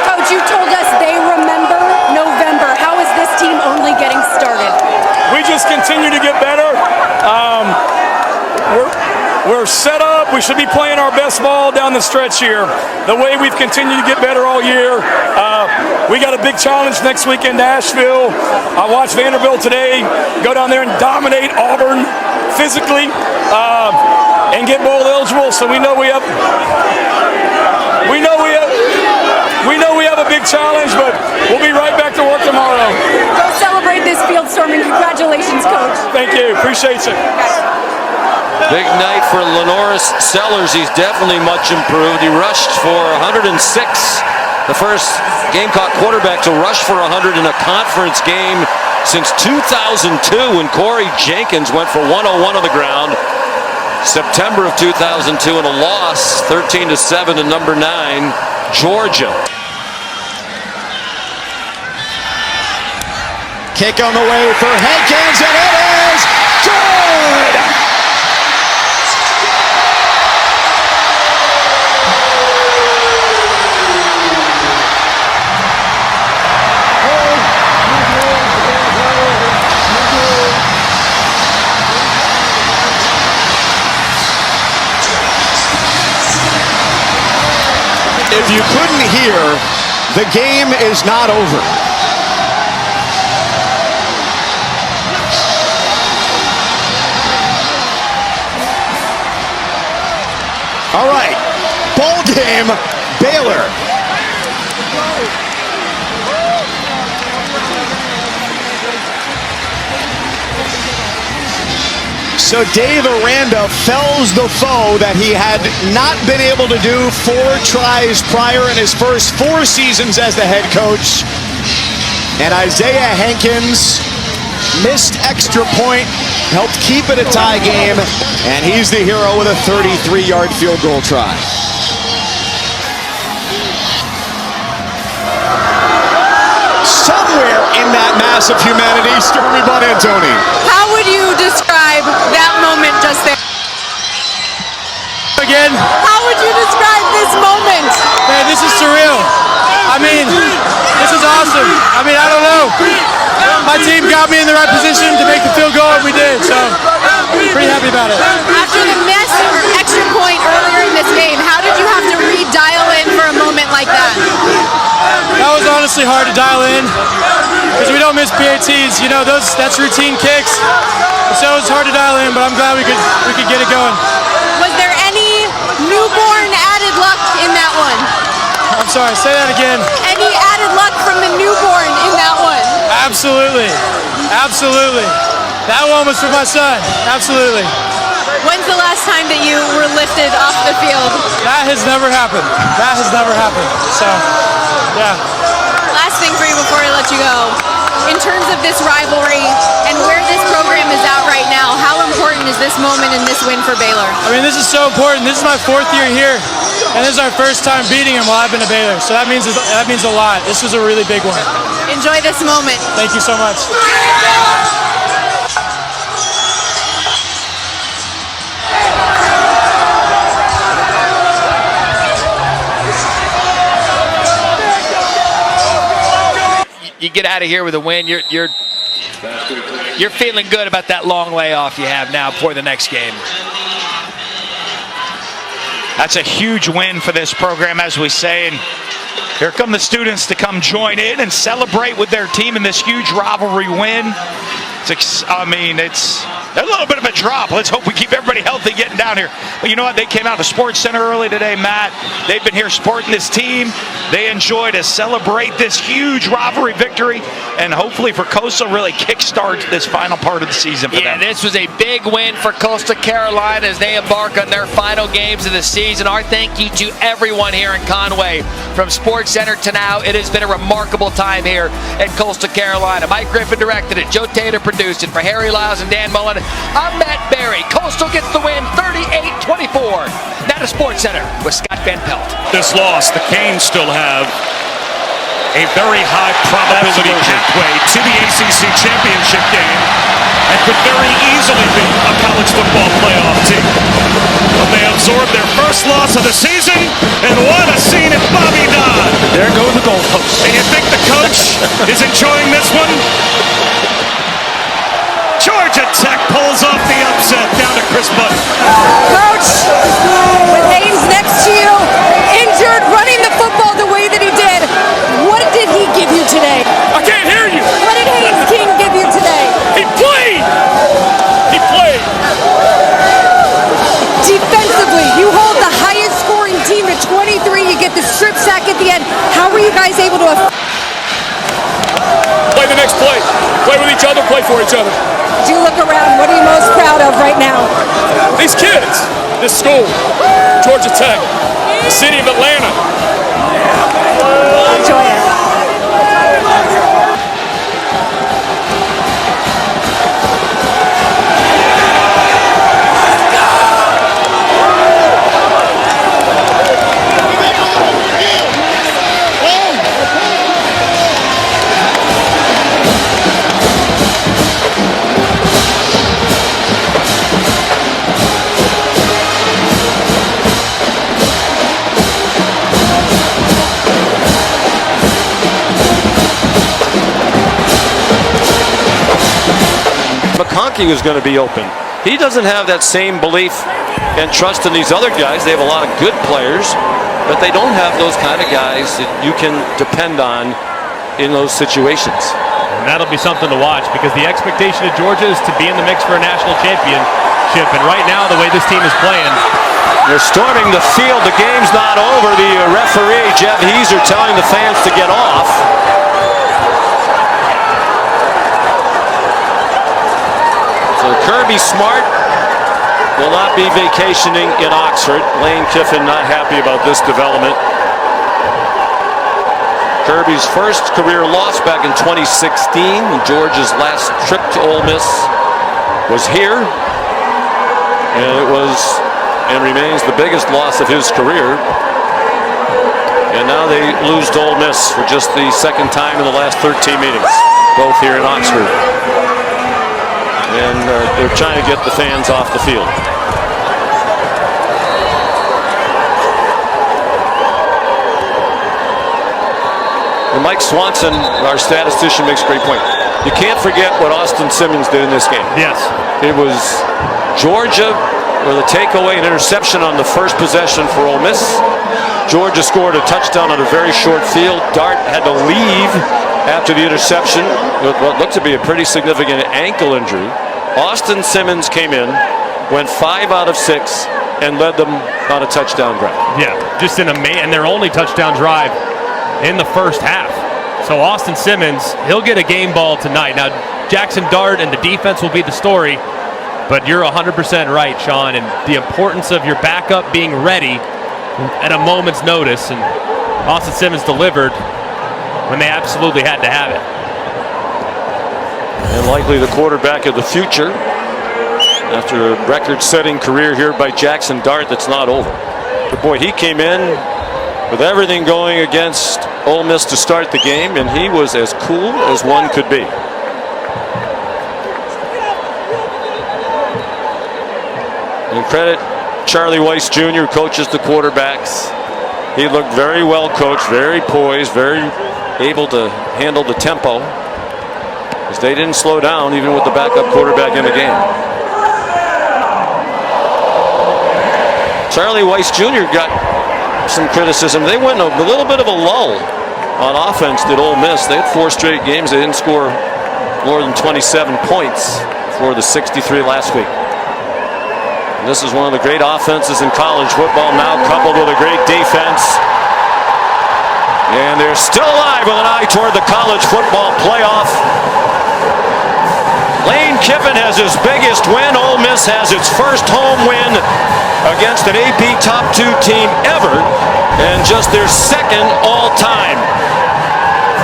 Coach, you told us they remember November. How is this team only getting started? We just continue to get better. We're set up. We should be playing our best ball down the stretch here. The way we've continued to get better all year. We got a big challenge next week in Nashville. I watched Vanderbilt today go down there and dominate Auburn physically and get bowl eligible. So we know we have a big challenge, but we'll be right back to work tomorrow. Go celebrate this field storming. Congratulations, Coach. Thank you. Appreciate you. Big night for Lenoris Sellers. He's definitely much improved. He rushed for 106. The first Gamecock quarterback to rush for 100 in a conference game since 2002 when Corey Jenkins went for 101 on the ground. September of 2002 in a loss, 13-7 to number 9, Georgia. Kick on the way for Hankins, and it is good! If you couldn't hear, the game is not over. All right, ball game, Baylor. So Dave Aranda fells the foe that he had not been able to do 4 tries prior in his first 4 seasons as the head coach. And Isaiah Hankins missed extra point, helped keep it a tie game, and he's the hero with a 33-yard field goal try. Somewhere in that mass of humanity, Stormy Bonantoni. How would you describe that moment just there? Again? How would you describe this moment? Man, this is surreal. I mean, this is awesome. I mean, I don't know. My team got me in the right position to make the field goal, and we did, so pretty happy about it. After the miss or extra point earlier in this game, how did you have to re-dial in for a moment like that? That was honestly hard to dial in because we don't miss PATs. You know, that's routine kicks, so it's hard to dial in. But I'm glad we could get it going. Was there any newborn added luck in that one? I'm sorry, say that again. Any added luck from the newborn in that one? Absolutely, absolutely. That one was for my son. Absolutely. When's the last time that you were lifted off the field? That has never happened. That has never happened. So, yeah. Last thing for you before I let you go. In terms of this rivalry and where this program is at right now, how important is this moment and this win for Baylor? I mean, this is so important. This is my 4th year here, and this is our first time beating them while I've been to Baylor. So that means a lot. This was a really big one. Enjoy this moment. Thank you so much. you get out of here with a win, you're feeling good about that long layoff you have now before the next game. That's a huge win for this program, as we say, and here come the students to come join in and celebrate with their team in this huge rivalry win. It's a little bit of a drop. Let's hope we keep everybody healthy getting down here. But you know what? They came out of the Sports Center early today, Matt. They've been here supporting this team. They enjoy to celebrate this huge rivalry victory, and hopefully for Coastal really kickstart this final part of the season for them. This was a big win for Coastal Carolina as they embark on their final games of the season. Our thank you to everyone here in Conway from Sports Center to now. It has been a remarkable time here at Coastal Carolina. Mike Griffin directed it. Joe Taylor produced it. For Harry Lyles and Dan Mullen, I'm Matt Berry. Coastal gets the win 38-24. Now to Sports Center with Scott Van Pelt. This loss, the Canes still have a very high probability pathway to the ACC championship game and could very easily be a college football playoff team. But they absorbed their first loss of the season, and what a scene at Bobby Dodd. There go the goalposts. And you think the coach is enjoying this one? Georgia Tech pulls off the upset down to Chris Button. Coach, with Haynes next to you, injured, running the football the way that he did, what did he give you today? I can't hear you. What did Haynes King give you today? He played. He played. Defensively, you hold the highest scoring team at 23. You get the strip sack at the end. How were you guys able to... Play the next play. Play with each other. Play for each other. As you look around, what are you most proud of right now? These kids, this school, Georgia Tech, the city of Atlanta. Enjoy it. McConkey was going to be open. He doesn't have that same belief and trust in these other guys. They have a lot of good players, but they don't have those kind of guys that you can depend on in those situations. And that'll be something to watch because the expectation of Georgia is to be in the mix for a national championship. And right now, the way this team is playing, they're storming the field. The game's not over. The referee, Jeff Heeser, telling the fans to get off. So Kirby Smart will not be vacationing in Oxford. Lane Kiffin not happy about this development. Kirby's first career loss back in 2016. Georgia's last trip to Ole Miss was here. And it was and remains the biggest loss of his career. And now they lose to Ole Miss for just the second time in the last 13 meetings, both here in Oxford. And they're trying to get the fans off the field. And Mike Swanson, our statistician, makes a great point. You can't forget what Austin Simmons did in this game. Yes. It was Georgia with a takeaway and interception on the first possession for Ole Miss. Georgia scored a touchdown on a very short field. Dart had to leave after the interception with what looked to be a pretty significant ankle injury. Austin Simmons came in, went 5 out of 6, and led them on a touchdown drive. Yeah, just and their only touchdown drive in the first half. So Austin Simmons, he'll get a game ball tonight. Now, Jackson Dart and the defense will be the story, but you're 100% right, Sean, and the importance of your backup being ready at a moment's notice, and Austin Simmons delivered when they absolutely had to have it. And likely the quarterback of the future after a record-setting career here by Jackson Dart that's not over. But boy, he came in with everything going against Ole Miss to start the game, and he was as cool as one could be. And credit Charlie Weiss Jr., who coaches the quarterbacks. He looked very well coached, very poised, very able to handle the tempo, because they didn't slow down even with the backup quarterback in the game. Charlie Weiss Jr. got some criticism. They went a little bit of a lull on offense, did Ole Miss. They had 4 straight games. They didn't score more than 27 points for the 63 last week. And this is one of the great offenses in college football now, coupled with a great defense. And they're still alive with an eye toward the college football playoff. Lane Kiffin has his biggest win. Ole Miss has its first home win against an AP top 2 team ever, and just their second all-time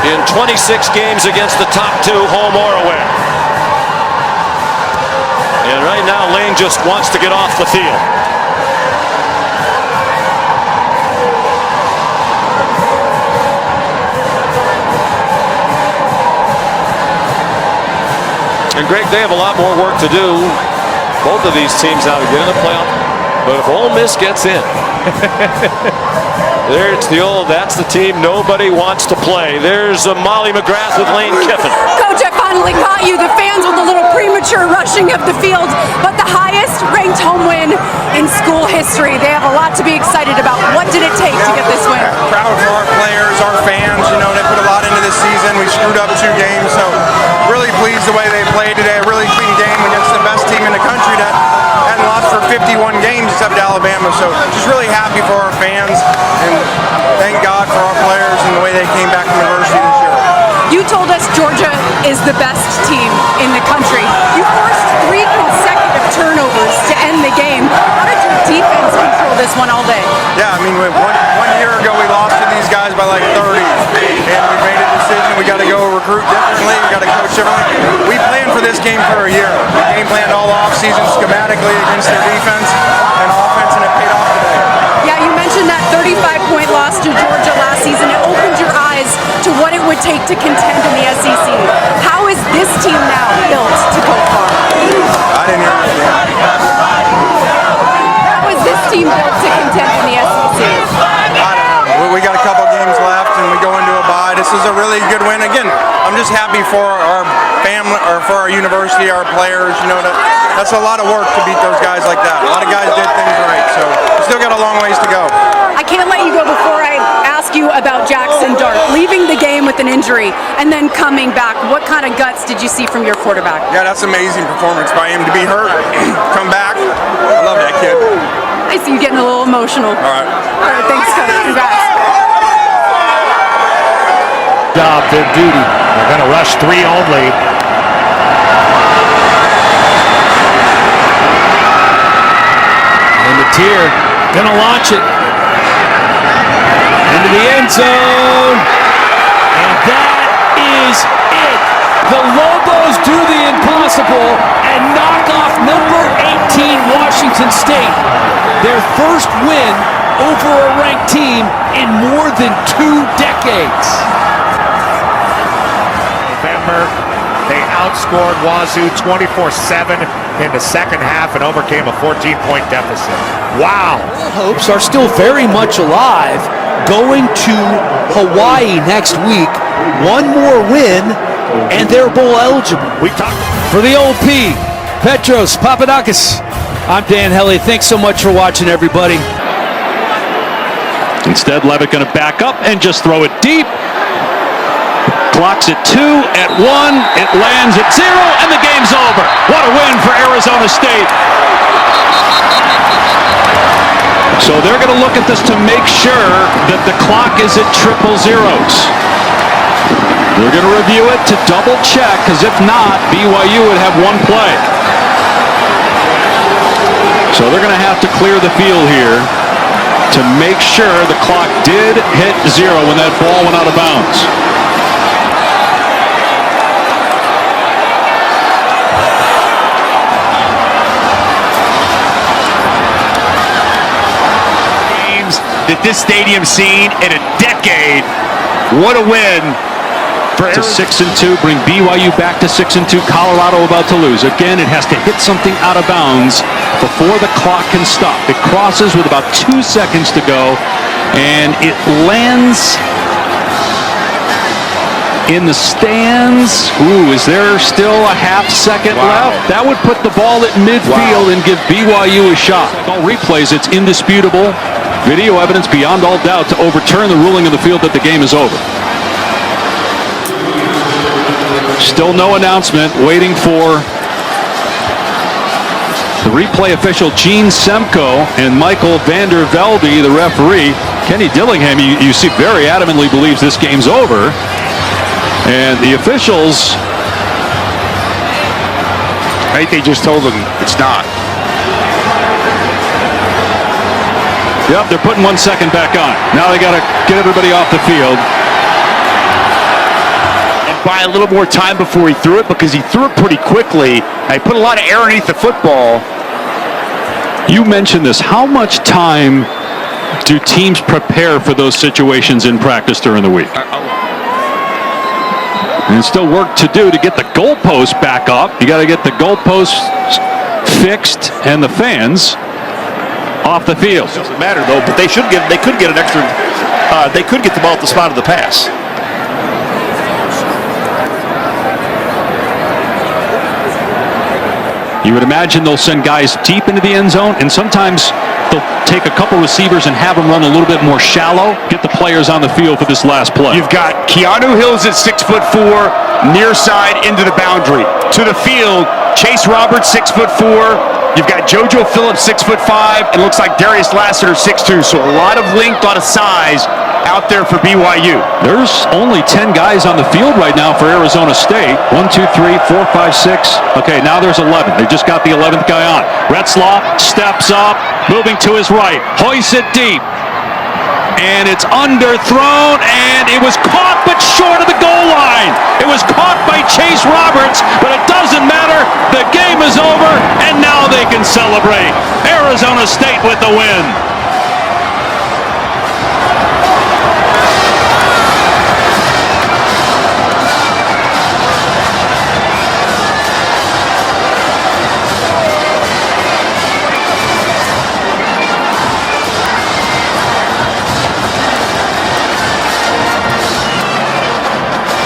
in 26 games against the top 2, home or away. And right now, Lane just wants to get off the field. And Greg, they have a lot more work to do, both of these teams now, to get in the playoff. But if Ole Miss gets in, there's the old, that's the team nobody wants to play. There's Molly McGrath with Lane Kiffin. Coach, I finally caught you. The fans with a little premature rushing of the field, but the highest ranked home win in school history. They have a lot to be excited about. What did it take to get this win? Proud for our players, our fans. You know, they put a lot into this season. We screwed up 2 games, so really pleased the way they played today. A really clean game against the best team in the country that hadn't lost for 51 games except Alabama. So just really happy for our fans, and thank God for our players and the way they came back from adversity this year. You told us Georgia is the best team in the country. You forced 3 consecutive turnovers to end the game. How did your defense control this one all day? Yeah, I mean, one year ago we lost to these guys by like 30, and we made a decision. We got to go recruit differently. We got to coach differently. We planned for this game for a year. We game planned all offseason schematically against their defense and offense, and it paid off today. Yeah, you mentioned that 35-point loss to Georgia last season. It opened your eyes to what it would take to contend in the SEC. How is this team now built to go far? I didn't hear that. How is this team built to contend in the SEC? I don't know. We got a couple games left, and we go into a bye. This is a really good win. Again, I'm just happy for our family, or for our university, our players. You know, that's a lot of work to beat those guys like that. A lot of guys did things right, so we still got a long ways to go. I can't let you go before I ask you about Jackson Dart, leaving the game with an injury and then coming back. What kind of guts did you see from your quarterback? Yeah, that's an amazing performance by him to be hurt, come back. I love that kid. I see you getting a little emotional. All right. All right, thanks, Coach. Congrats. Job, their duty. They're going to rush 3 only. And the tier going to launch it into the end zone. And that is it. The Lobos do the impossible and knock off number 18 Washington State. Their first win over a ranked team in more than 2 decades. November, they outscored Wazoo 24-7 in the second half and overcame a 14-point deficit. Wow. Hopes are still very much alive. Going to Hawaii next week. 1 more win, and they're bowl eligible. For the OP, Petros Papadakis, I'm Dan Helly. Thanks so much for watching, everybody. Instead, Levitt going to back up and just throw it deep. Clock's at 2, at 1, it lands at 0, and the game's over. What a win for Arizona State. So they're going to look at this to make sure that the clock is at 000. They're going to review it to double check, because if not, BYU would have 1 play. So they're going to have to clear the field here to make sure the clock did hit 0 when that ball went out of bounds. That this stadium's seen in a decade. What a win for to 6-2, bring BYU back to 6-2. Colorado about to lose. Again, it has to hit something out of bounds before the clock can stop. It crosses with about 2 seconds to go, and it lands in the stands. Ooh, is there still a half second left? That would put the ball at midfield and give BYU a shot. All replays, it's indisputable. Video evidence beyond all doubt to overturn the ruling of the field that the game is over. Still no announcement. Waiting for the replay official Gene Semko and Michael Vanderbilt, the referee. Kenny Dillingham, you see, very adamantly believes this game's over. And the officials, I think they just told him it's not. Yep, they're putting 1 second back on. Now they got to get everybody off the field. And buy a little more time before he threw it, because he threw it pretty quickly. He put a lot of air underneath the football. You mentioned this. How much time do teams prepare for those situations in practice during the week? And still work to do to get the goalpost back up. You got to get the goalposts fixed and the fans off the field. It doesn't matter though, but they could get an extra. They could get the ball at the spot of the pass. You would imagine they'll send guys deep into the end zone, and sometimes they'll take a couple receivers and have them run a little bit more shallow, get the players on the field for this last play. You've got Keanu Hills at 6'4", near side into the boundary. To the field, Chase Roberts, 6'4". You've got JoJo Phillips, 6'5", and looks like Darius Lassiter, 6'2". So a lot of length, a lot of size out there for BYU. There's only 10 guys on the field right now for Arizona State. 1, 2, 3, 4, 5, 6. Okay, now there's 11. They just got the 11th guy on. Retzlaff steps up, moving to his right, hoists it deep. And it's underthrown, and it was caught but short of the goal line. It was caught by Chase Roberts, but it doesn't matter. The game is over, and now they can celebrate. Arizona State with the win.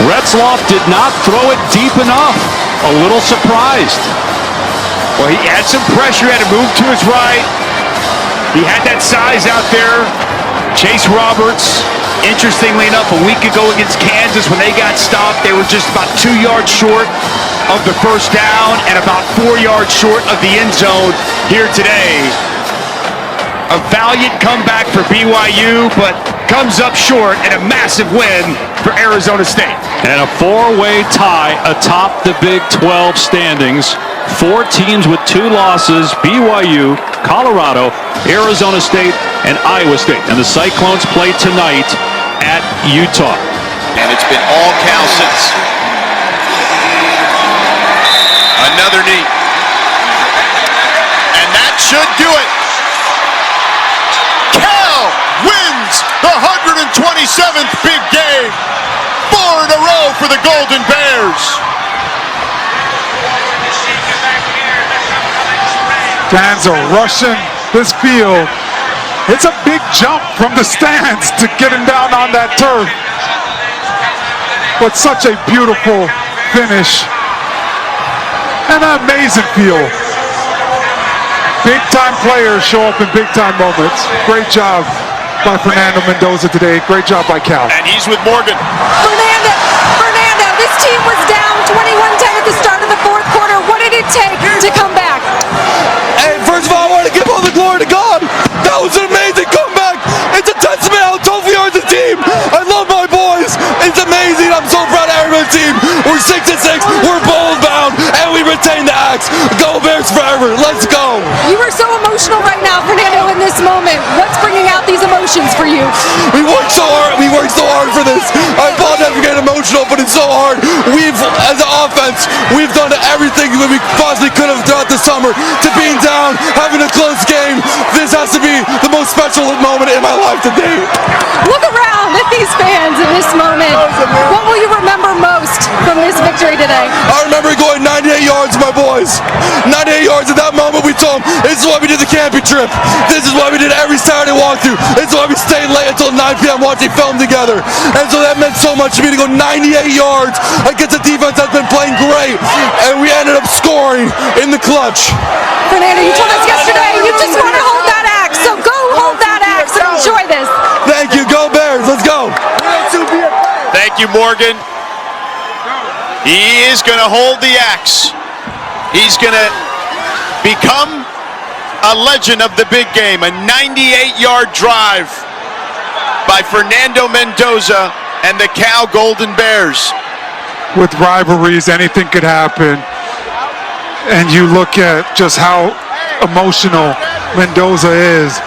Retzlaff did not throw it deep enough. A little surprised. Well, he had some pressure, had to move to his right. He had that size out there. Chase Roberts, interestingly enough, a week ago against Kansas when they got stopped, they were just about 2 yards short of the first down and about 4 yards short of the end zone here today. A valiant comeback for BYU, but comes up short and a massive win for Arizona State. And a four-way tie atop the Big 12 standings. 4 teams with 2 losses: BYU, Colorado, Arizona State, and Iowa State. And the Cyclones play tonight at Utah. And it's been all Cal since. Another knee. And that should do it. Cal wins the 127th big game. 4 in a row for the Golden Bears. Fans are rushing this field. It's a big jump from the stands to getting down on that turf. But such a beautiful finish. And an amazing field. Big time players show up in big time moments. Great job by Fernando Mendoza today. Great job by Cal. And he's with Morgan. Fernando, this team was down 21-10 at the start of the fourth quarter. What did it take to come back? Hey, first of all, I want to give all the glory to God. That was an amazing comeback. It's a testament how tough we are as a team. I love my boys. It's amazing. I'm so proud of everybody's team. We're 6-6. We're bold bound, and we retain the axe. Go Bears forever. Let's go. You are so emotional right now, Fernando, in this moment. What's bringing out these emotions for you? We worked so hard. We worked so hard for this. I apologize for getting emotional, but it's so hard. As an offense, we've done everything that we possibly could have throughout the summer to being down, having a close game. This has to be the most special moment in my life today. Look around at these fans in this moment. What will you remember most from win this victory today? I remember going 98 yards with my boys. 98 yards at that moment. We told them, this is why we did the camping trip. This is why we did every Saturday walkthrough. This is why we stayed late until 9 p.m. watching film together. And so that meant so much to me to go 98 yards against a defense that's been playing great. And we ended up scoring in the clutch. Fernando, you told us yesterday you just want to hold that axe. So go hold that axe and enjoy this. Thank you. Go Bears. Let's go. Thank you, Morgan. He is going to hold the axe. He's going to become a legend of the big game. A 98-yard drive by Fernando Mendoza and the Cal Golden Bears. With rivalries, anything could happen. And you look at just how emotional Mendoza is.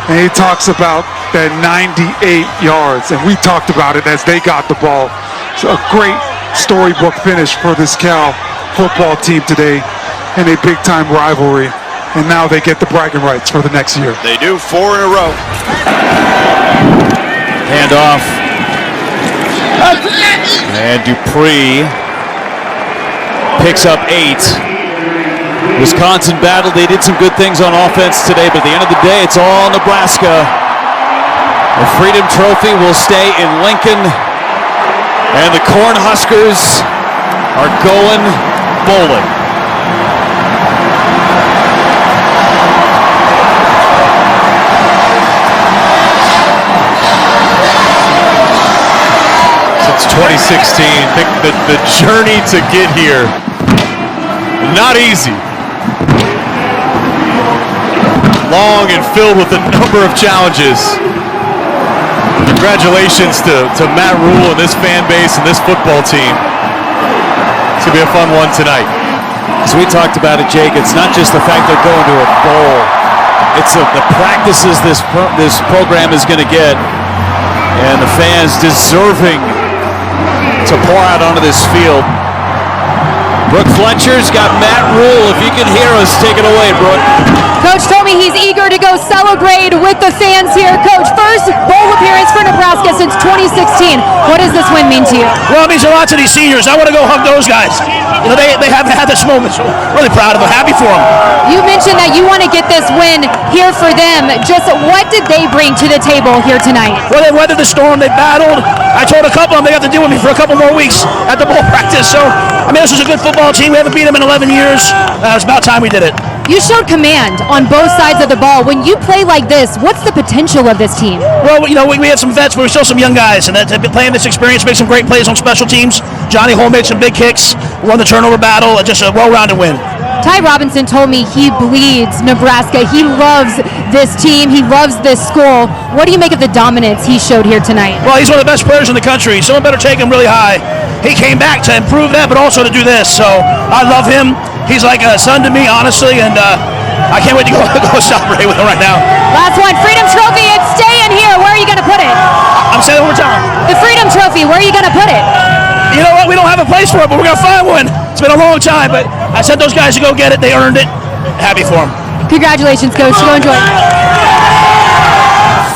And he talks about that 98 yards. And we talked about it as they got the ball. It's a great storybook finish for this Cal football team today in a big-time rivalry. And now they get the bragging rights for the next year. They do, 4 in a row. Hand off. And Dupree picks up 8. Wisconsin battled. They did some good things on offense today, but at the end of the day, it's all Nebraska. The Freedom Trophy will stay in Lincoln, and the Cornhuskers are going bowling. Since 2016, the journey to get here, not easy. Long and filled with a number of challenges. Congratulations to Matt Rule and this fan base and this football team. It's going to be a fun one tonight. As we talked about it, Jake, it's not just the fact they're going to a bowl. It's the practices this program is going to get. And the fans deserving to pour out onto this field. Brooke Fletcher's got Matt Rule. If you can hear us, take it away, Brooke. Coach told me he's eager to go celebrate with the fans here. Coach, first bowl appearance for Nebraska since 2016. What does this win mean to you? Well, it means a lot to these seniors. I want to go hug those guys. You know, they haven't had this moment, so really proud of them. Happy for them. You mentioned that you want to get this win here for them. Just what did they bring to the table here tonight? Well, they weathered the storm. They battled. I told a couple of them they have to deal with me for a couple more weeks at the bowl practice. So, I mean, this is a good football team. We haven't beat them in 11 years. It's about time we did it. You showed command on both sides of the ball. When you play like this, what's the potential of this team? Well, you know, we have some vets, but we're still some young guys, and playing this experience makes some great plays on special teams. Johnny Holm made some big kicks, won the turnover battle, just a well-rounded win. Ty Robinson told me he bleeds Nebraska. He loves this team. He loves this school. What do you make of the dominance he showed here tonight? Well, he's one of the best players in the country. Someone better take him really high. He came back to improve that, but also to do this. So I love him. He's like a son to me, honestly, and I can't wait to go celebrate with him right now. Last one, Freedom Trophy. It's staying here. Where are you going to put it? I'm saying it one more time. The Freedom Trophy. Where are you going to put it? You know what? We don't have a place for it, but we're going to find one. It's been a long time, but I sent those guys to go get it. They earned it. Happy for them. Congratulations, Coach. Go enjoy.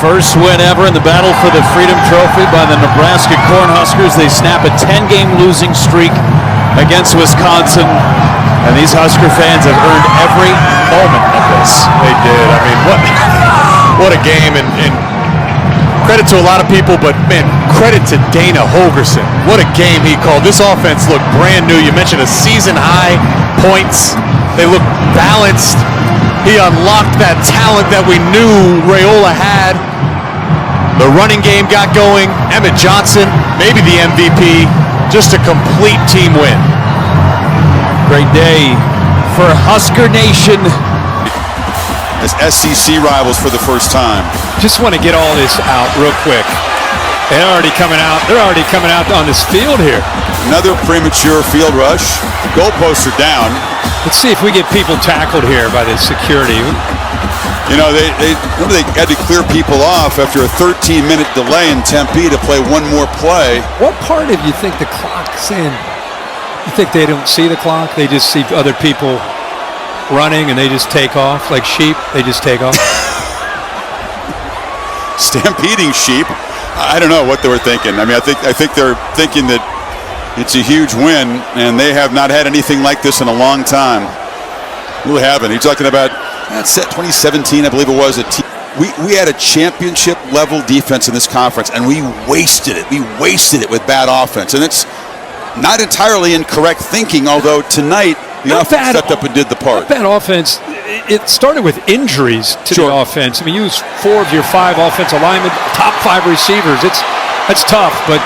First win ever in the battle for the Freedom Trophy by the Nebraska Cornhuskers. They snap a 10-game losing streak against Wisconsin, and these Husker fans have earned every moment of this. They did. I mean, what a game, and credit to a lot of people, but man, credit to Dana Holgerson. What a game he called. This offense looked brand new. You mentioned a season-high points. They looked balanced. He unlocked that talent that we knew Raiola had. The running game got going. Emmett Johnson, maybe the MVP. Just a complete team win. Great day for Husker Nation. As SEC rivals for the first time. Just want to get all this out real quick. They're already coming out. They're already coming out on this field here. Another premature field rush. The goalposts are down. Let's see if we get people tackled here by the security. You know, they had to clear people off after a 13-minute delay in Tempe to play one more play. What part of you think the clock's in? You think they don't see the clock? They just see other people running and they just take off like sheep? They just take off? Stampeding sheep. I don't know what they were thinking. I mean, I think they're thinking that, It's a huge win, and they have not had anything like this in a long time. Really haven't. You're talking about that set 2017, I believe it was. We had a championship-level defense in this conference, and we wasted it. We wasted it with bad offense, and it's not entirely incorrect thinking, although tonight the offense stepped up and did the part. Bad offense. It started with injuries to the offense. I mean, you use 4 of your 5 offensive linemen, top 5 receivers. That's tough, but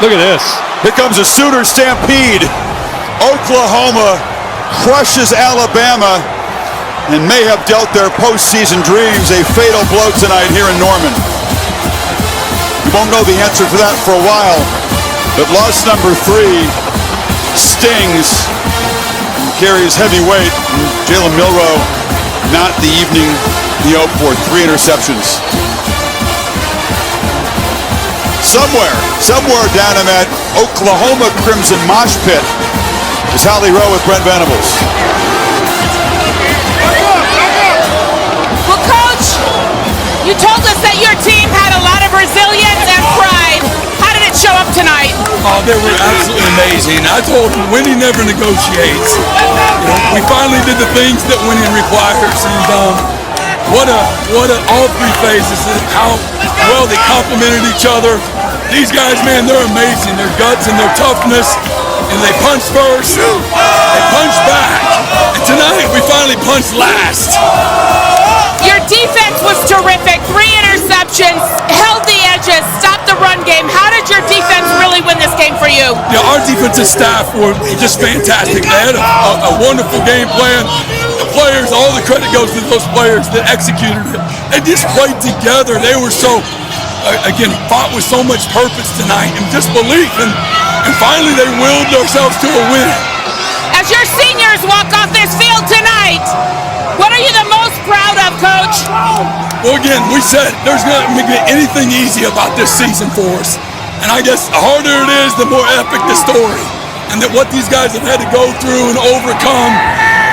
look at this. Here comes a Sooner stampede. Oklahoma crushes Alabama and may have dealt their postseason dreams a fatal blow tonight here in Norman. We won't know the answer to that for a while, but loss number 3 stings and carries heavy weight. Jalen Milroe, not the evening he hoped for. 3 interceptions. Somewhere down in that Oklahoma Crimson mosh pit is Holly Rowe with Brent Venables. Well, Coach, you told us that your team had a lot of resilience and pride. How did it show up tonight? Oh, they were absolutely amazing. I told them winning never negotiates. We finally did the things that winning requires, and what all 3 phases, how well they complemented each other. These guys, man, they're amazing. Their guts and their toughness, and they punch first, they punch back, and tonight we finally punched last. Your defense was terrific. 3 interceptions, held the edges, stopped the run game. How did your defense really win this game for you? Yeah, our defensive staff were just fantastic. They had a wonderful game plan. The players, all the credit goes to those players that executed it. They just played together. They were so, again, fought with so much purpose tonight and just belief. And finally they willed themselves to a win. As your seniors walk off this field tonight, what are you the most proud of, Coach? Well, again, we said there's not going to be anything easy about this season for us. And I guess the harder it is, the more epic the story. And that what these guys have had to go through and overcome,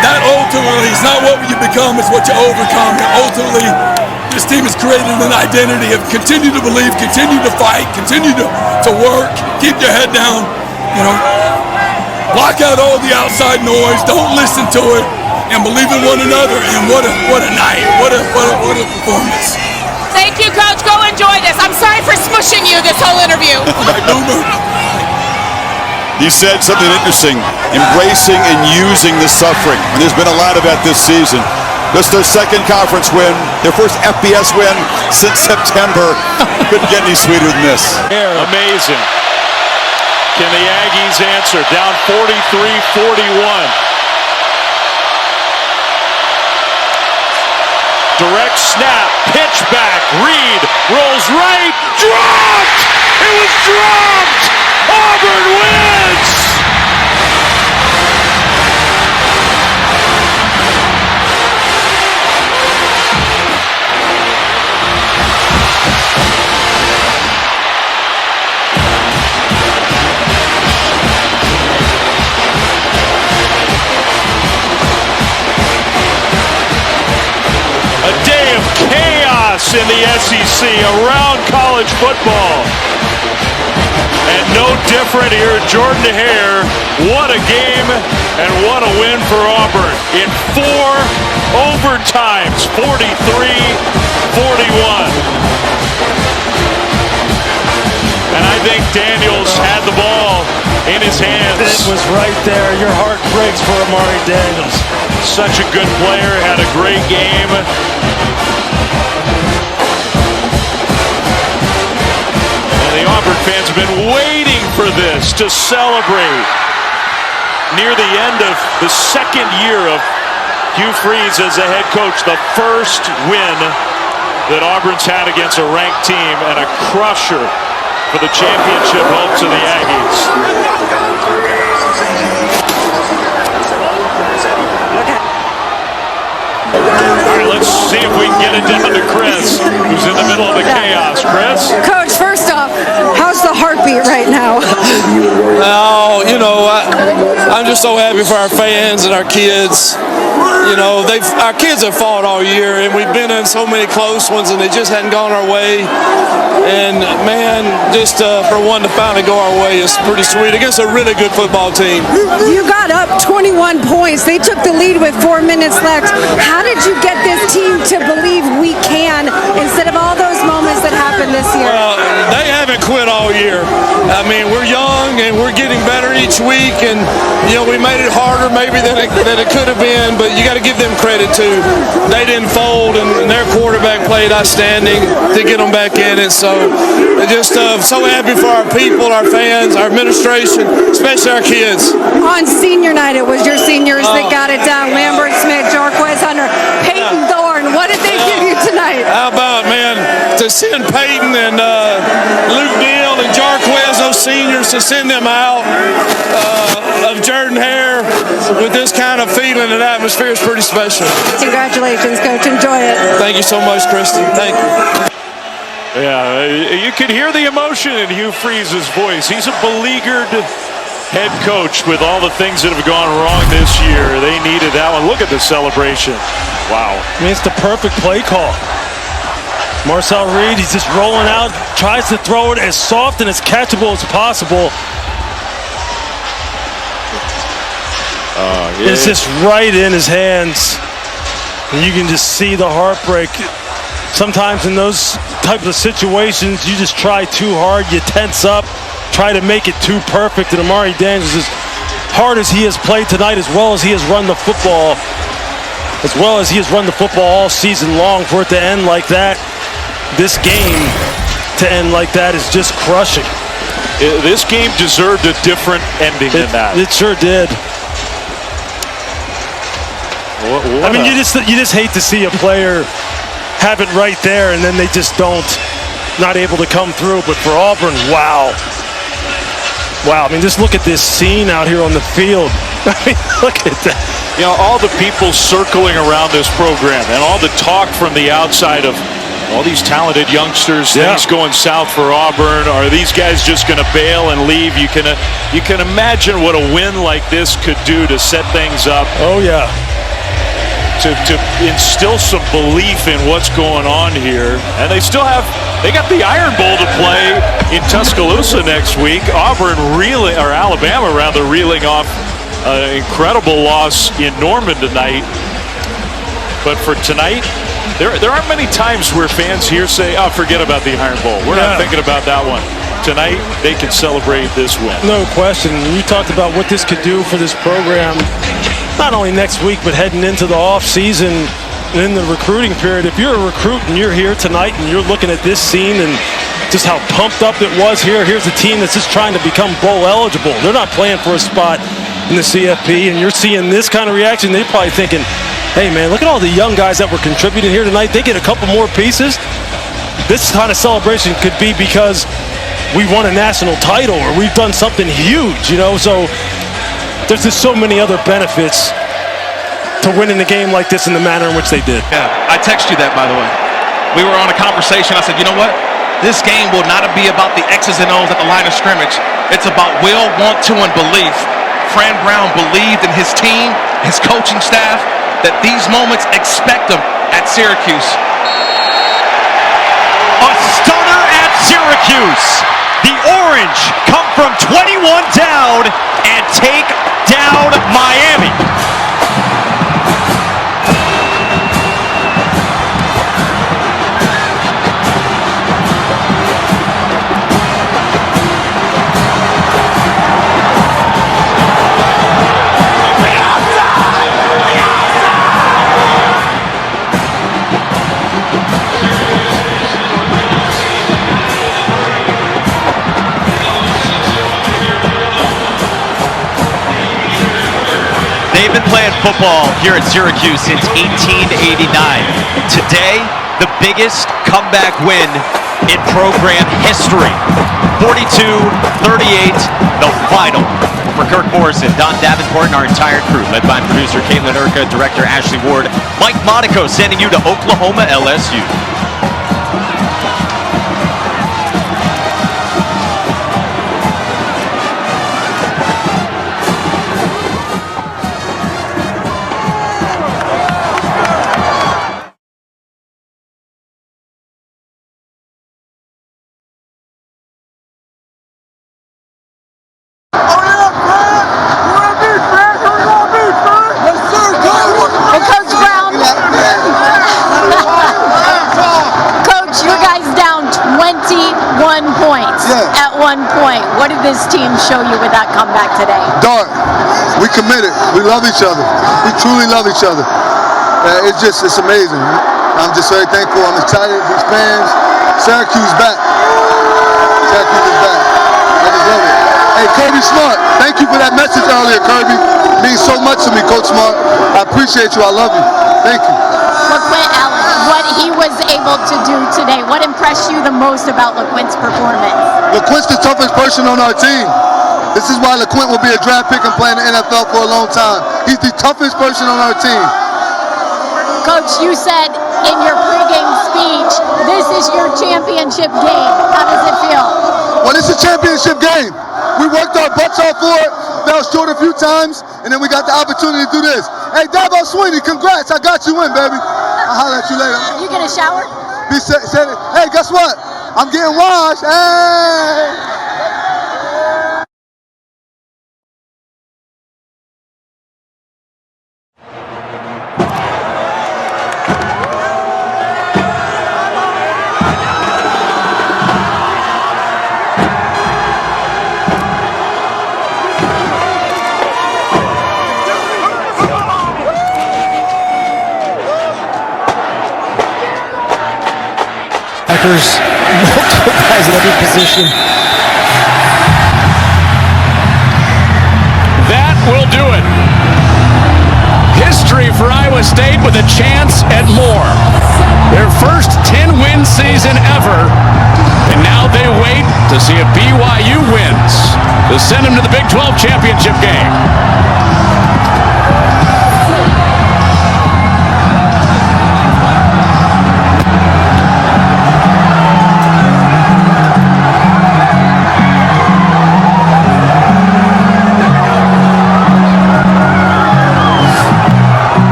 that ultimately is not what you become, it's what you overcome. And ultimately, this team has created an identity of continue to believe, continue to fight, continue to work, keep your head down, block out all the outside noise, don't listen to it, and believe in one another. And what a night, what a performance. Thank you, Coach. Go enjoy this. I'm sorry for smushing you this whole interview. He said something interesting, embracing and using the suffering. And there's been a lot of that this season. This is their 2nd conference win, their first FBS win since September. Couldn't get any sweeter than this. Amazing. Can the Aggies answer? Down 43-41. Direct snap, pitch back, Reed rolls right, dropped! It was dropped! Auburn wins! A day of chaos in the SEC around college football. And no different here at Jordan-Hare. What a game and what a win for Auburn. In 4 overtimes, 43-41. And I think Daniels had the ball in his hands. It was right there. Your heart breaks for Amari Daniels. Such a good player, had a great game. And the Auburn fans have been waiting for this to celebrate. Near the end of the 2nd year of Hugh Freeze as the head coach, the first win that Auburn's had against a ranked team, and a crusher for the championship hopes of the Aggies. All right, let's see if we can get it down to Chris, who's in the middle of the chaos. Chris? Coach, first off, how's the heartbeat right now? Oh, I'm just so happy for our fans and our kids. our kids have fought all year, and we've been in so many close ones, and they just hadn't gone our way. And man, just for one to finally go our way is pretty sweet against a really good football team. You got up 21 points. They took the lead with 4 minutes left. How did you get this team to believe we can instead of all those moments that happened this year? Well, they haven't quit all year. I mean, we're young and we're getting better each week, and we made it harder maybe than it could have been, but you got to give them credit too. They didn't fold, and their quarterback played outstanding to get them back in it. So just so happy for our people, our fans, our administration, especially our kids. On senior night, it was your seniors that got it done. Lambert, Smith, Jarquez Hunter, Peyton Thorne. What did they give you tonight? How about, man, to send Peyton and Luke Deal and Jarquez, those seniors, to send them out of Jordan Hare with this kind of feeling and atmosphere is pretty special. Congratulations, Coach. Enjoy it. Thank you so much, Christy. Thank you. Yeah, you can hear the emotion in Hugh Freeze's voice. He's a beleaguered head coach with all the things that have gone wrong this year. They needed that one. Look at the celebration. Wow. I mean, it's the perfect play call. Marcel Reed, he's just rolling out, tries to throw it as soft and as catchable as possible. Yeah. It's just right in his hands. And you can just see the heartbreak. Sometimes in those types of situations, you just try too hard, you tense up, try to make it too perfect. And Amari Daniels, as hard as he has played tonight, as well as he has run the football, all season long, for it to end like that, this game to end like that is just crushing. This game deserved a different ending than that. It sure did. I mean, you just hate to see a player have it right there, and then they just not able to come through. But for Auburn, wow. I mean, just look at this scene out here on the field. I mean, look at that. All the people circling around this program and all the talk from the outside of all these talented youngsters, things going south for Auburn. Are these guys just going to bail and leave? You can imagine what a win like this could do to set things up. Oh, yeah. To instill some belief in what's going on here. And they got the Iron Bowl to play in Tuscaloosa next week. Alabama reeling off an incredible loss in Norman tonight. But for tonight, there aren't many times where fans here say, oh, forget about the Iron Bowl. We're not thinking about that one. Tonight, they can celebrate this win. No question. You talked about what this could do for this program, not only next week, but heading into the off-season and in the recruiting period. If you're a recruit and you're here tonight and you're looking at this scene and just how pumped up it was here, here's a team that's just trying to become bowl eligible. They're not playing for a spot in the CFP, and you're seeing this kind of reaction. They're probably thinking, hey, man, look at all the young guys that were contributing here tonight. They get a couple more pieces. This kind of celebration could be because we won a national title or we've done something huge, So there's just so many other benefits to winning a game like this in the manner in which they did. Yeah, I texted you that, by the way. We were on a conversation. I said, you know what? This game will not be about the X's and O's at the line of scrimmage. It's about will, want to, and belief. Fran Brown believed in his team, his coaching staff, that these moments expect them at Syracuse. A stunner at Syracuse. The Orange come from 21 down and take down Miami. They've been playing football here at Syracuse since 1889. Today, the biggest comeback win in program history. 42-38, the final. For Kirk Morrison, Don Davenport, and our entire crew, led by producer Caitlin Urca, director Ashley Ward, Mike Monaco sending you to Oklahoma LSU. 1 point. What did this team show you with that comeback today? Dark. We committed. We love each other. We truly love each other. It's amazing. I'm just very thankful. I'm excited. These fans. Syracuse back. Syracuse is back. I just love it. Hey, Kirby Smart, thank you for that message earlier, Kirby. It means so much to me, Coach Smart. I appreciate you. I love you. Thank you. LeQuint Allen, what he was able to do today, what impressed you the most about LeQuint's performance? LeQuint's the toughest person on our team. This is why LeQuint will be a draft pick and play in the NFL for a long time. He's the toughest person on our team. Coach, you said in your pregame speech, this is your championship game. How does it feel? Well, it's a championship game. We worked our butts off for it, fell short a few times, and then we got the opportunity to do this. Hey, Dabo Swinney, congrats. I got you in, baby. I'll holler at you later. You get a shower? Hey, guess what? I'm getting washed. Hey! Multiple guys at every position. That will do it. History for Iowa State with a chance at more. Their first 10-win season ever. And now they wait to see if BYU wins to send them to the Big 12 championship game.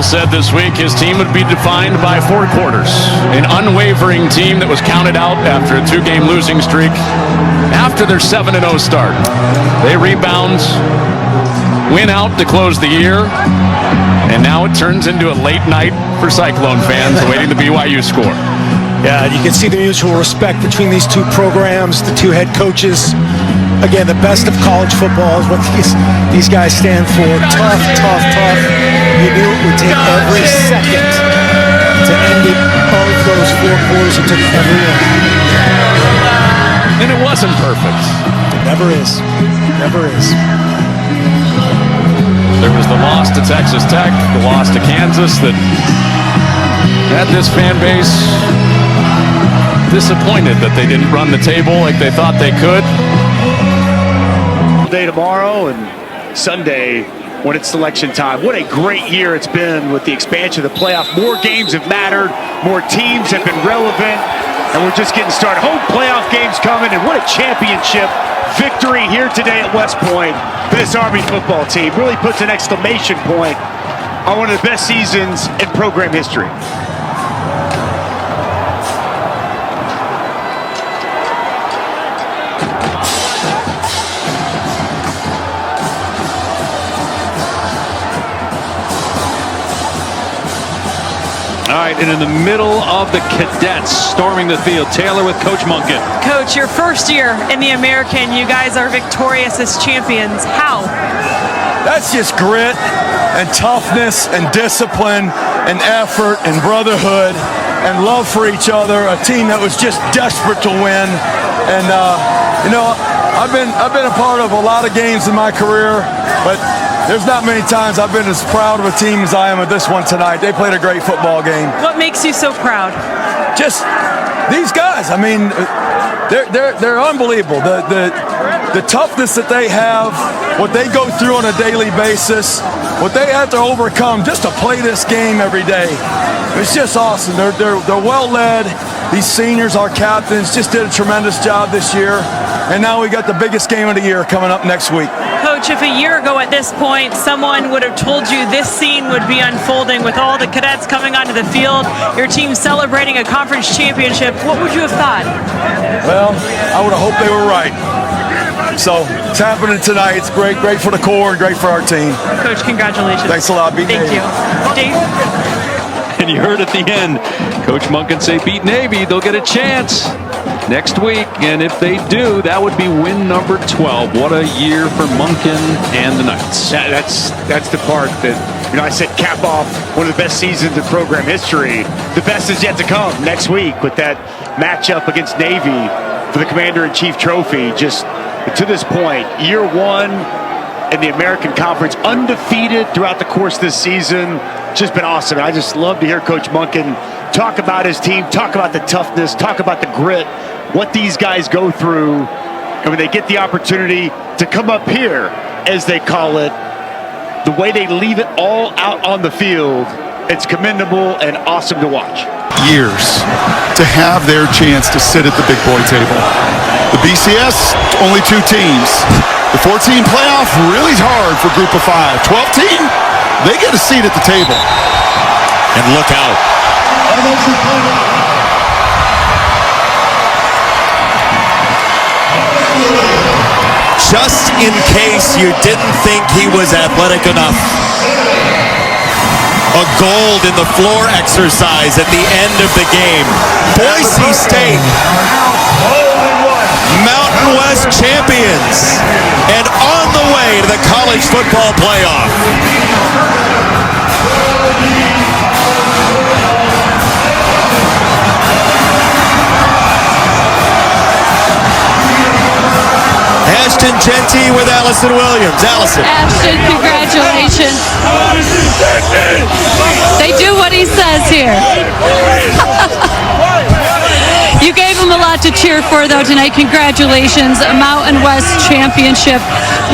Said this week his team would be defined by 4 quarters. An unwavering team that was counted out after a 2-game losing streak after their 7-0 start. They rebound, win out to close the year, and now it turns into a late night for Cyclone fans awaiting the BYU score. Yeah, you can see the mutual respect between these two programs, the two head coaches. Again, the best of college football is what these guys stand for. Tough, tough, tough. You knew it would take every second to end it. All of those 4 quarters, it took every one. And it wasn't perfect. It never is. Never is. There was the loss to Texas Tech, the loss to Kansas that had this fan base disappointed that they didn't run the table like they thought they could. Day tomorrow and Sunday when it's selection time. What a great year it's been with the expansion of the playoff. More games have mattered, more teams have been relevant, and we're just getting started. Home playoff games coming, and what a championship victory here today at West Point for this Army football team. Really puts an exclamation point on one of the best seasons in program history. All right, and in the middle of the cadets storming the field, Taylor with Coach Monken. Coach, your first year in the American, you guys are victorious as champions. How? That's just grit and toughness and discipline and effort and brotherhood and love for each other. A team that was just desperate to win. And I've been a part of a lot of games in my career, but there's not many times I've been as proud of a team as I am with this one tonight. They played a great football game. What makes you so proud? Just these guys. I mean, they're unbelievable. The toughness that they have, what they go through on a daily basis, what they have to overcome just to play this game every day. It's just awesome. They're well led. These seniors, our captains, just did a tremendous job this year. And now we got the biggest game of the year coming up next week. Coach, if a year ago at this point, someone would have told you this scene would be unfolding with all the cadets coming onto the field, your team celebrating a conference championship, what would you have thought? Well, I would have hoped they were right. So it's happening tonight. It's great for the core and great for our team. Coach, congratulations. Thanks a lot. Beat Navy. you. Dave? And you heard at the end, Coach Monken say beat Navy, they'll get a chance next week. And if they do, that would be win number 12. What a year for Monken and the Knights. That's the part that, I said cap off one of the best seasons in program history. The best is yet to come next week with that matchup against Navy for the Commander-in-Chief trophy. Just to this point, year one in the American Conference, undefeated throughout the course of this season. Just been awesome. I just love to hear Coach Monken talk about his team, talk about the toughness, talk about the grit, what these guys go through. And when they get the opportunity to come up here, as they call it, the way they leave it all out on the field, it's commendable and awesome to watch. Years to have their chance to sit at the big boy table. The BCS, only 2 teams. The 14 playoff, really hard for group of 5. 12 team, they get a seat at the table. And look out. Just in case you didn't think he was athletic enough. A gold in the floor exercise at the end of the game. Boise State, Mountain West champions, and on the way to the college football playoff. Ashton Genty with Allison Williams. Allison. Ashton, congratulations. They do what he says here. You gave him a lot to cheer for, though, tonight. Congratulations, a Mountain West championship.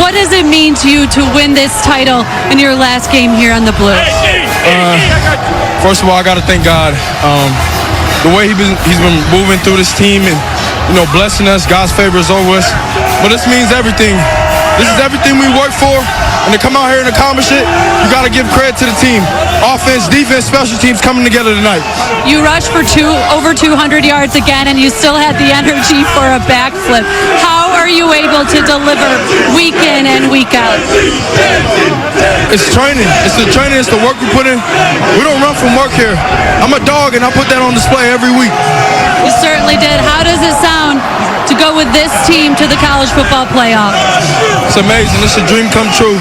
What does it mean to you to win this title in your last game here on the Blue? First of all, I got to thank God. The way he's been moving through this team and blessing us. God's favor is over us. But this means everything. This is everything we work for. And to come out here and accomplish it, you got to give credit to the team. Offense, defense, special teams coming together tonight. You rushed for over 200 yards again, and you still had the energy for a backflip. How are you able to deliver week in and week out? It's training. It's the training. It's the work we put in. We don't run from work here. I'm a dog, and I put that on display every week. You certainly did. How does it sound to go with this team to the college football playoff? It's amazing. It's a dream come true.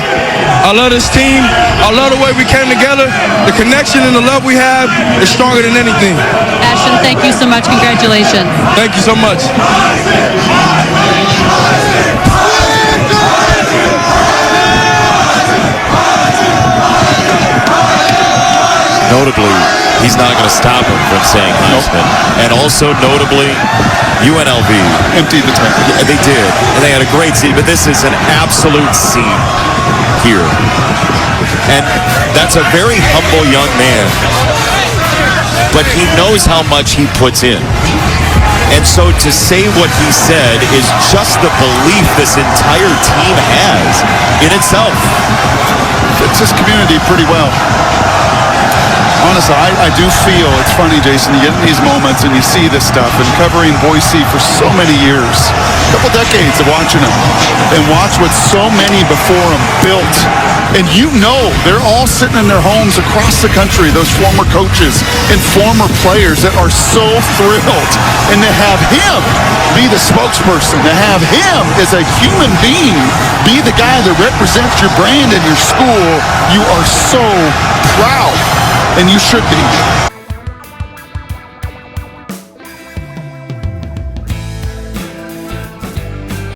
I love this team. I love the way we came together. The connection and the love we have is stronger than anything. Ashton, thank you so much. Congratulations. Thank you so much. Notably, he's not going to stop him from saying Heisman. And also notably, UNLV emptied the tank. Yeah, they did, and they had a great season. But this is an absolute scene here, and that's a very humble young man. But he knows how much he puts in, and so to say what he said is just the belief this entire team has in itself. Fits this community pretty well. So I do feel, it's funny, Jason, you get in these moments and you see this stuff, and covering Boise for so many years, a couple decades of watching them, and watch what so many before them built. And you know, they're all sitting in their homes across the country, those former coaches and former players that are so thrilled. And to have him be the spokesperson, to have him as a human being be the guy that represents your brand and your school, you are so proud, and you should be.